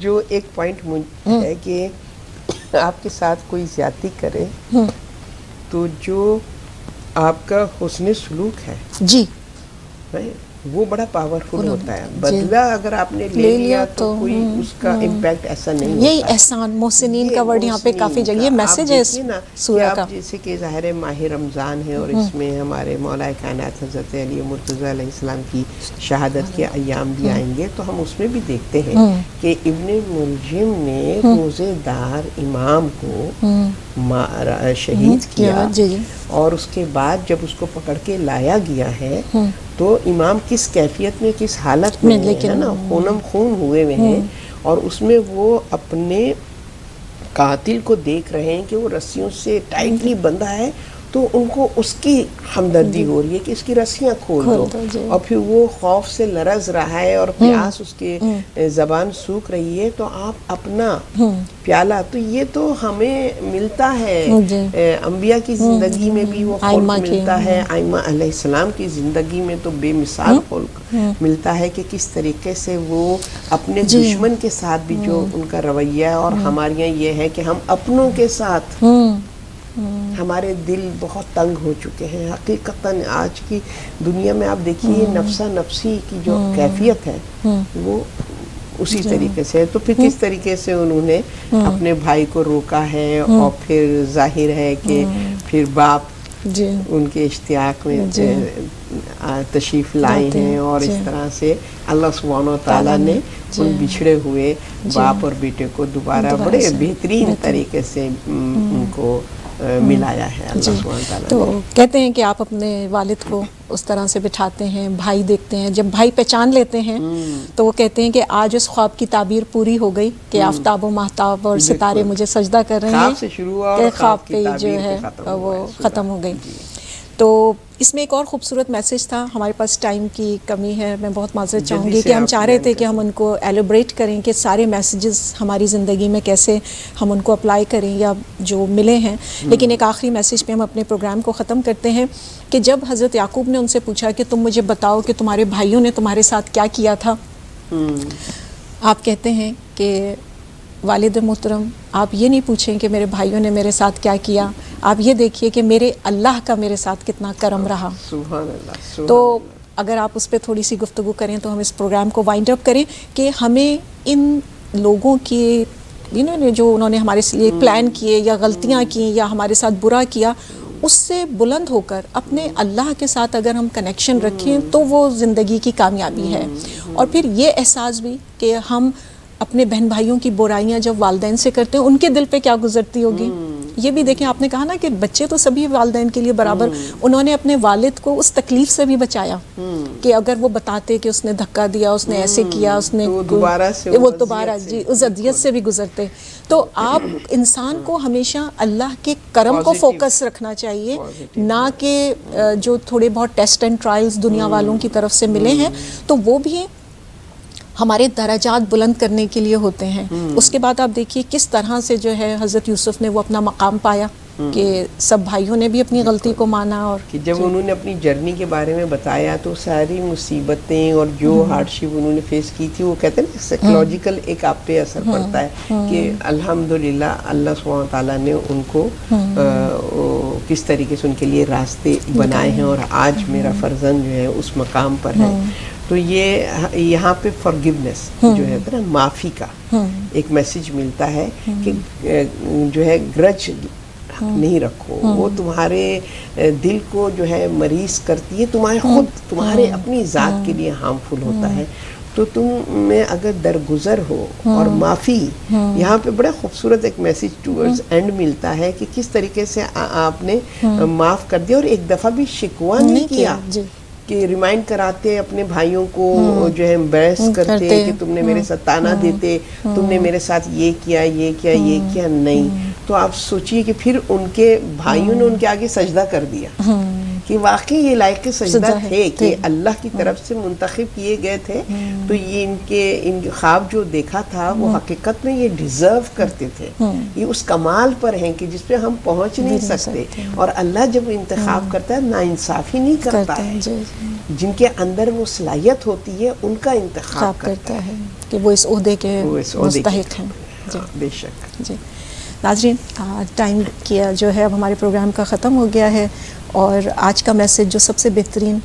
جو ایک پوائنٹ ہے کہ آپ کے ساتھ کوئی زیادتی کرے تو جو آپ کا حسن سلوک ہے جی وہ بڑا پاورفل ہوتا ہے. بدلہ اگر آپ نے لے لیا تو کوئی اس کا امپیکٹ ایسا نہیں ہوتا. یہی احسان محسنین کا ورڈ یہاں پہ کافی جگہ، یہ میسج ہے اس سورہ کا. جیسے کہ ظاہر ماہ رمضان ہے اور اس میں ہمارے مولا کائنات حضرت علی مرتضیٰ علیہ السلام کی شہادت کے ایام بھی آئیں گے، تو ہم اس میں بھی دیکھتے ہیں کہ ابن ملجم نے روزے دار امام کو شہید کیا، اور اس کے بعد جب اس کو پکڑ کے لایا گیا ہے تو امام کس کیفیت میں، کس حالت میں ہے نا، خونم خون ہوئے ہوئے ہیں، اور اس میں وہ اپنے قاتل کو دیکھ رہے ہیں کہ وہ رسیوں سے ٹائٹلی بندھا ہے، تو ان کو اس کی ہمدردی ہو رہی ہے کہ اس کی رسیاں کھول دو. اور پھر وہ خوف سے لرز رہا ہے اور پیاس اس کے زبان سوکھ رہی ہے، تو آپ اپنا پیالہ، تو یہ تو ہمیں ملتا ہے انبیاء کی زندگی میں بھی وہ خلق ملتا ہے، ائمہ علیہ السلام کی زندگی میں تو بے مثال خلق ملتا ہے کہ کس طریقے سے وہ اپنے دشمن کے ساتھ بھی جو ان کا رویہ ہے. اور ہمارے یہاں یہ ہے کہ ہم اپنوں کے ساتھ ہمارے دل بہت تنگ ہو چکے ہیں. حقیقتاً آج کی دنیا میں آپ دیکھیے نفسا نفسی کی جو کیفیت ہے وہ اسی طریقے سے ہے. تو پھر کس طریقے سے انہوں نے اپنے بھائی کو روکا ہے، اور پھر ظاہر ہے کہ پھر باپ ان کے اشتیاق میں تشریف لائے ہیں، اور اس طرح سے اللہ سبحانہ و تعالیٰ نے ان بچھڑے ہوئے باپ اور بیٹے کو دوبارہ بڑے بہترین طریقے سے ان کو ملایا ہے اللہ سبحانہ تعالیٰ نے. تو کہتے ہیں کہ آپ اپنے والد کو اس طرح سے بٹھاتے ہیں، بھائی دیکھتے ہیں، جب بھائی پہچان لیتے ہیں تو وہ کہتے ہیں کہ آج اس خواب کی تعبیر پوری ہو گئی کہ آفتاب و مہتاب اور ستارے مجھے سجدہ کر رہے ہیں، کہ خواب پہ جو ہے وہ ختم ہو گئی. تو اس میں ایک اور خوبصورت میسج تھا. ہمارے پاس ٹائم کی کمی ہے، میں بہت معذرت چاہوں گی کہ ہم چاہ رہے تھے کہ ہم ان کو ایلیبریٹ کریں کہ سارے میسیجز ہماری زندگی میں کیسے ہم ان کو اپلائی کریں یا جو ملے ہیں. لیکن ایک آخری میسیج پہ ہم اپنے پروگرام کو ختم کرتے ہیں کہ جب حضرت یعقوب نے ان سے پوچھا کہ تم مجھے بتاؤ کہ تمہارے بھائیوں نے تمہارے ساتھ کیا کیا تھا، آپ کہتے ہیں کہ والد محترم آپ یہ نہیں پوچھیں کہ میرے بھائیوں نے میرے ساتھ کیا کیا، آپ یہ دیکھیے کہ میرے اللہ کا میرے ساتھ کتنا کرم رہا. سبحان اللہ. تو اگر آپ اس پہ تھوڑی سی گفتگو کریں تو ہم اس پروگرام کو وائنڈ اپ کریں کہ ہمیں ان لوگوں کی جو انہوں نے ہمارے لیے پلان کیے یا غلطیاں کی یا ہمارے ساتھ برا کیا، اس سے بلند ہو کر اپنے اللہ کے ساتھ اگر ہم کنیکشن رکھیں تو وہ زندگی کی کامیابی ہے. اور پھر یہ احساس بھی کہ ہم اپنے بہن بھائیوں کی برائیاں جب والدین سے کرتے ہیں ان کے دل پہ کیا گزرتی ہوگی. یہ بھی دیکھیں، آپ نے کہا نا کہ بچے تو سبھی والدین کے لیے برابر، انہوں نے اپنے والد کو اس تکلیف سے بھی بچایا کہ اگر وہ بتاتے کہ اس نے دھکا دیا، اس نے ایسے کیا، اس نے وہ دوبارہ جی اس اذیت سے بھی گزرتے. تو آپ انسان کو ہمیشہ اللہ کے کرم کو فوکس رکھنا چاہیے، نہ کہ جو تھوڑے بہت ٹیسٹ اینڈ ٹرائلز دنیا والوں کی طرف سے ملے ہیں تو وہ بھی ہمارے درجات بلند کرنے کے لیے ہوتے ہیں. اس کے بعد آپ دیکھیے کس طرح سے جو ہے حضرت یوسف نے وہ اپنا مقام پایا کہ سب بھائیوں نے بھی اپنی غلطی کو مانا. اور کہ جب انہوں نے اپنی جرنی کے بارے میں بتایا تو ساری مصیبتیں اور جو ہارڈ شپ انہوں نے فیس کی تھی، وہ کہتے ہیں نا سائیکولوجیکل ایک آپ پہ اثر پڑتا ہے کہ الحمدللہ اللہ سبحانہ تعالیٰ نے ان کو کس طریقے سے ان کے لیے راستے بنائے ہیں اور آج میرا فرزند جو ہے اس مقام پر ہے. تو یہ یہاں پہ فارگیونیس جو ہے نا، معافی کا ایک میسج ملتا ہے کہ جو ہے گرج نہیں رکھو، وہ تمہارے دل کو جو ہے مریض کرتی ہے، تمہارے خود تمہارے اپنی ذات کے لیے ہارمفل ہوتا ہے. تو تم میں اگر درگزر ہو اور معافی، یہاں پہ بڑا خوبصورت ایک میسج ٹورڈز اینڈ ملتا ہے کہ کس طریقے سے آپ نے معاف کر دیا اور ایک دفعہ بھی شکوہ نہیں کیا، کہ ریمائنڈ کراتے اپنے بھائیوں کو، جو ہے امبیرس کرتے کہ تم نے میرے ساتھ تانا دیتے، تم نے میرے ساتھ یہ کیا یہ کیا یہ کیا. نہیں، تو آپ سوچئے کہ پھر ان کے بھائیوں نے ان کے آگے سجدہ کر دیا کہ واقعی یہ لائق سجدہ تھے کہ اللہ کی طرف سے منتخب کیے گئے تھے. تو یہ ان کے خواب جو دیکھا تھا وہ حقیقت میں یہ ڈیزرو کرتے تھے، یہ اس کمال پر ہیں کہ جس پہ ہم پہنچ نہیں سکتے. اور اللہ جب انتخاب کرتا ہے ناانصافی نہیں کرتا ہے، جن کے اندر وہ صلاحیت ہوتی ہے ان کا انتخاب کرتا ہے کہ وہ اس عہدے کے مستحق ہیں. بے شک. جی ناظرین، ٹائم کیا جو ہے اب ہمارے پروگرام کا ختم ہو گیا ہے، اور آج کا میسج جو سب سے بہترین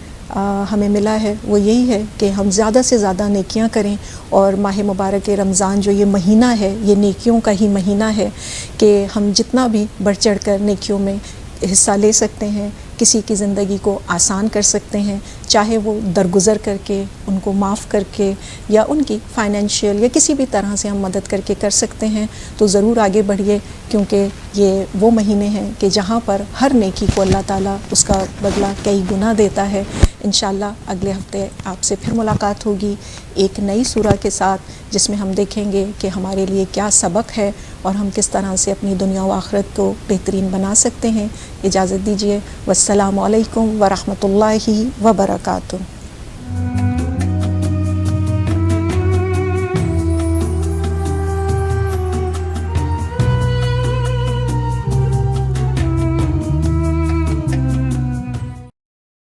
ہمیں ملا ہے وہ یہی ہے کہ ہم زیادہ سے زیادہ نیکیاں کریں. اور ماہ مبارک رمضان جو یہ مہینہ ہے یہ نیکیوں کا ہی مہینہ ہے کہ ہم جتنا بھی بڑھ چڑھ کر نیکیوں میں حصہ لے سکتے ہیں، کسی کی زندگی کو آسان کر سکتے ہیں، چاہے وہ درگزر کر کے، ان کو معاف کر کے، یا ان کی فائنینشیل یا کسی بھی طرح سے ہم مدد کر کے کر سکتے ہیں. تو ضرور آگے بڑھیے، کیونکہ یہ وہ مہینے ہیں کہ جہاں پر ہر نیکی کو اللہ تعالیٰ اس کا بدلہ کئی گنا دیتا ہے. انشاءاللہ اگلے ہفتے آپ سے پھر ملاقات ہوگی ایک نئی سورہ کے ساتھ، جس میں ہم دیکھیں گے کہ ہمارے لیے کیا سبق ہے اور ہم کس طرح سے اپنی دنیا و آخرت کو بہترین بنا سکتے ہیں. اجازت دیجیے، والسلام علیکم ورحمۃ اللہ وبرکاتہ.